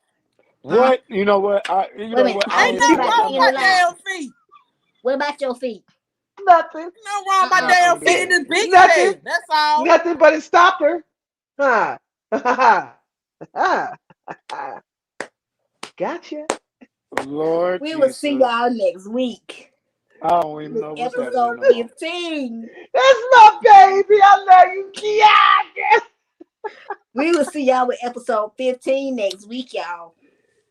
huh? What? You know what? I Wait a minute. don't Ain't Oh, even she nothing feel about like to wrong I'm with end the my about to. line. damn feet. What about your feet? Nothing. Nothing wrong with my I'm not damn gonna do feet. that. It's big as Nothing. hell. That's all. Nothing but it stopped her. Huh. Gotcha. Lord We will see Jesus. y'all next week I don't even with know what's happening episode no more. 15. That's my baby. I love you, Kiandra. We will see y'all with episode 15 next week, y'all.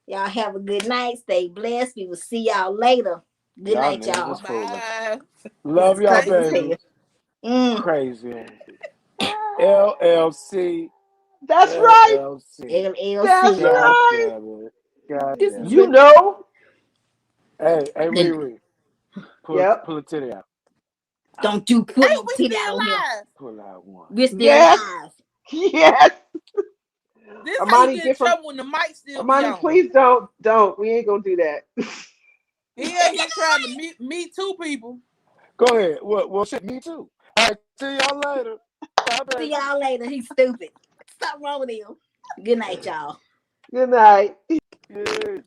Y'all have a good night. Stay blessed. We will see y'all later. Good Y'all night, niggas y'all. is fooling. Bye. This Love is y'all, crazy as baby. hell. Mm. Crazy. LLC. That's right. LLC. LLC, That's God y'all. right. damn it. God This damn is it. You what. know. Hey, Good. Riri. Yep. Pull a titty out. Don't you put Hey, no we titty still out on here. live. Pull out one. We're still Yes. live. Yes. This how you Armani, get in get from trouble when the mic still be Armani, on. please don't. We ain't gonna do that. He out here trying to meet two people. Go ahead. Well, shit, me too. All right, see y'all later. Bye, See baby. y'all later. He's stupid. Stop wrong with him. Good night, y'all. Good night. Yeah.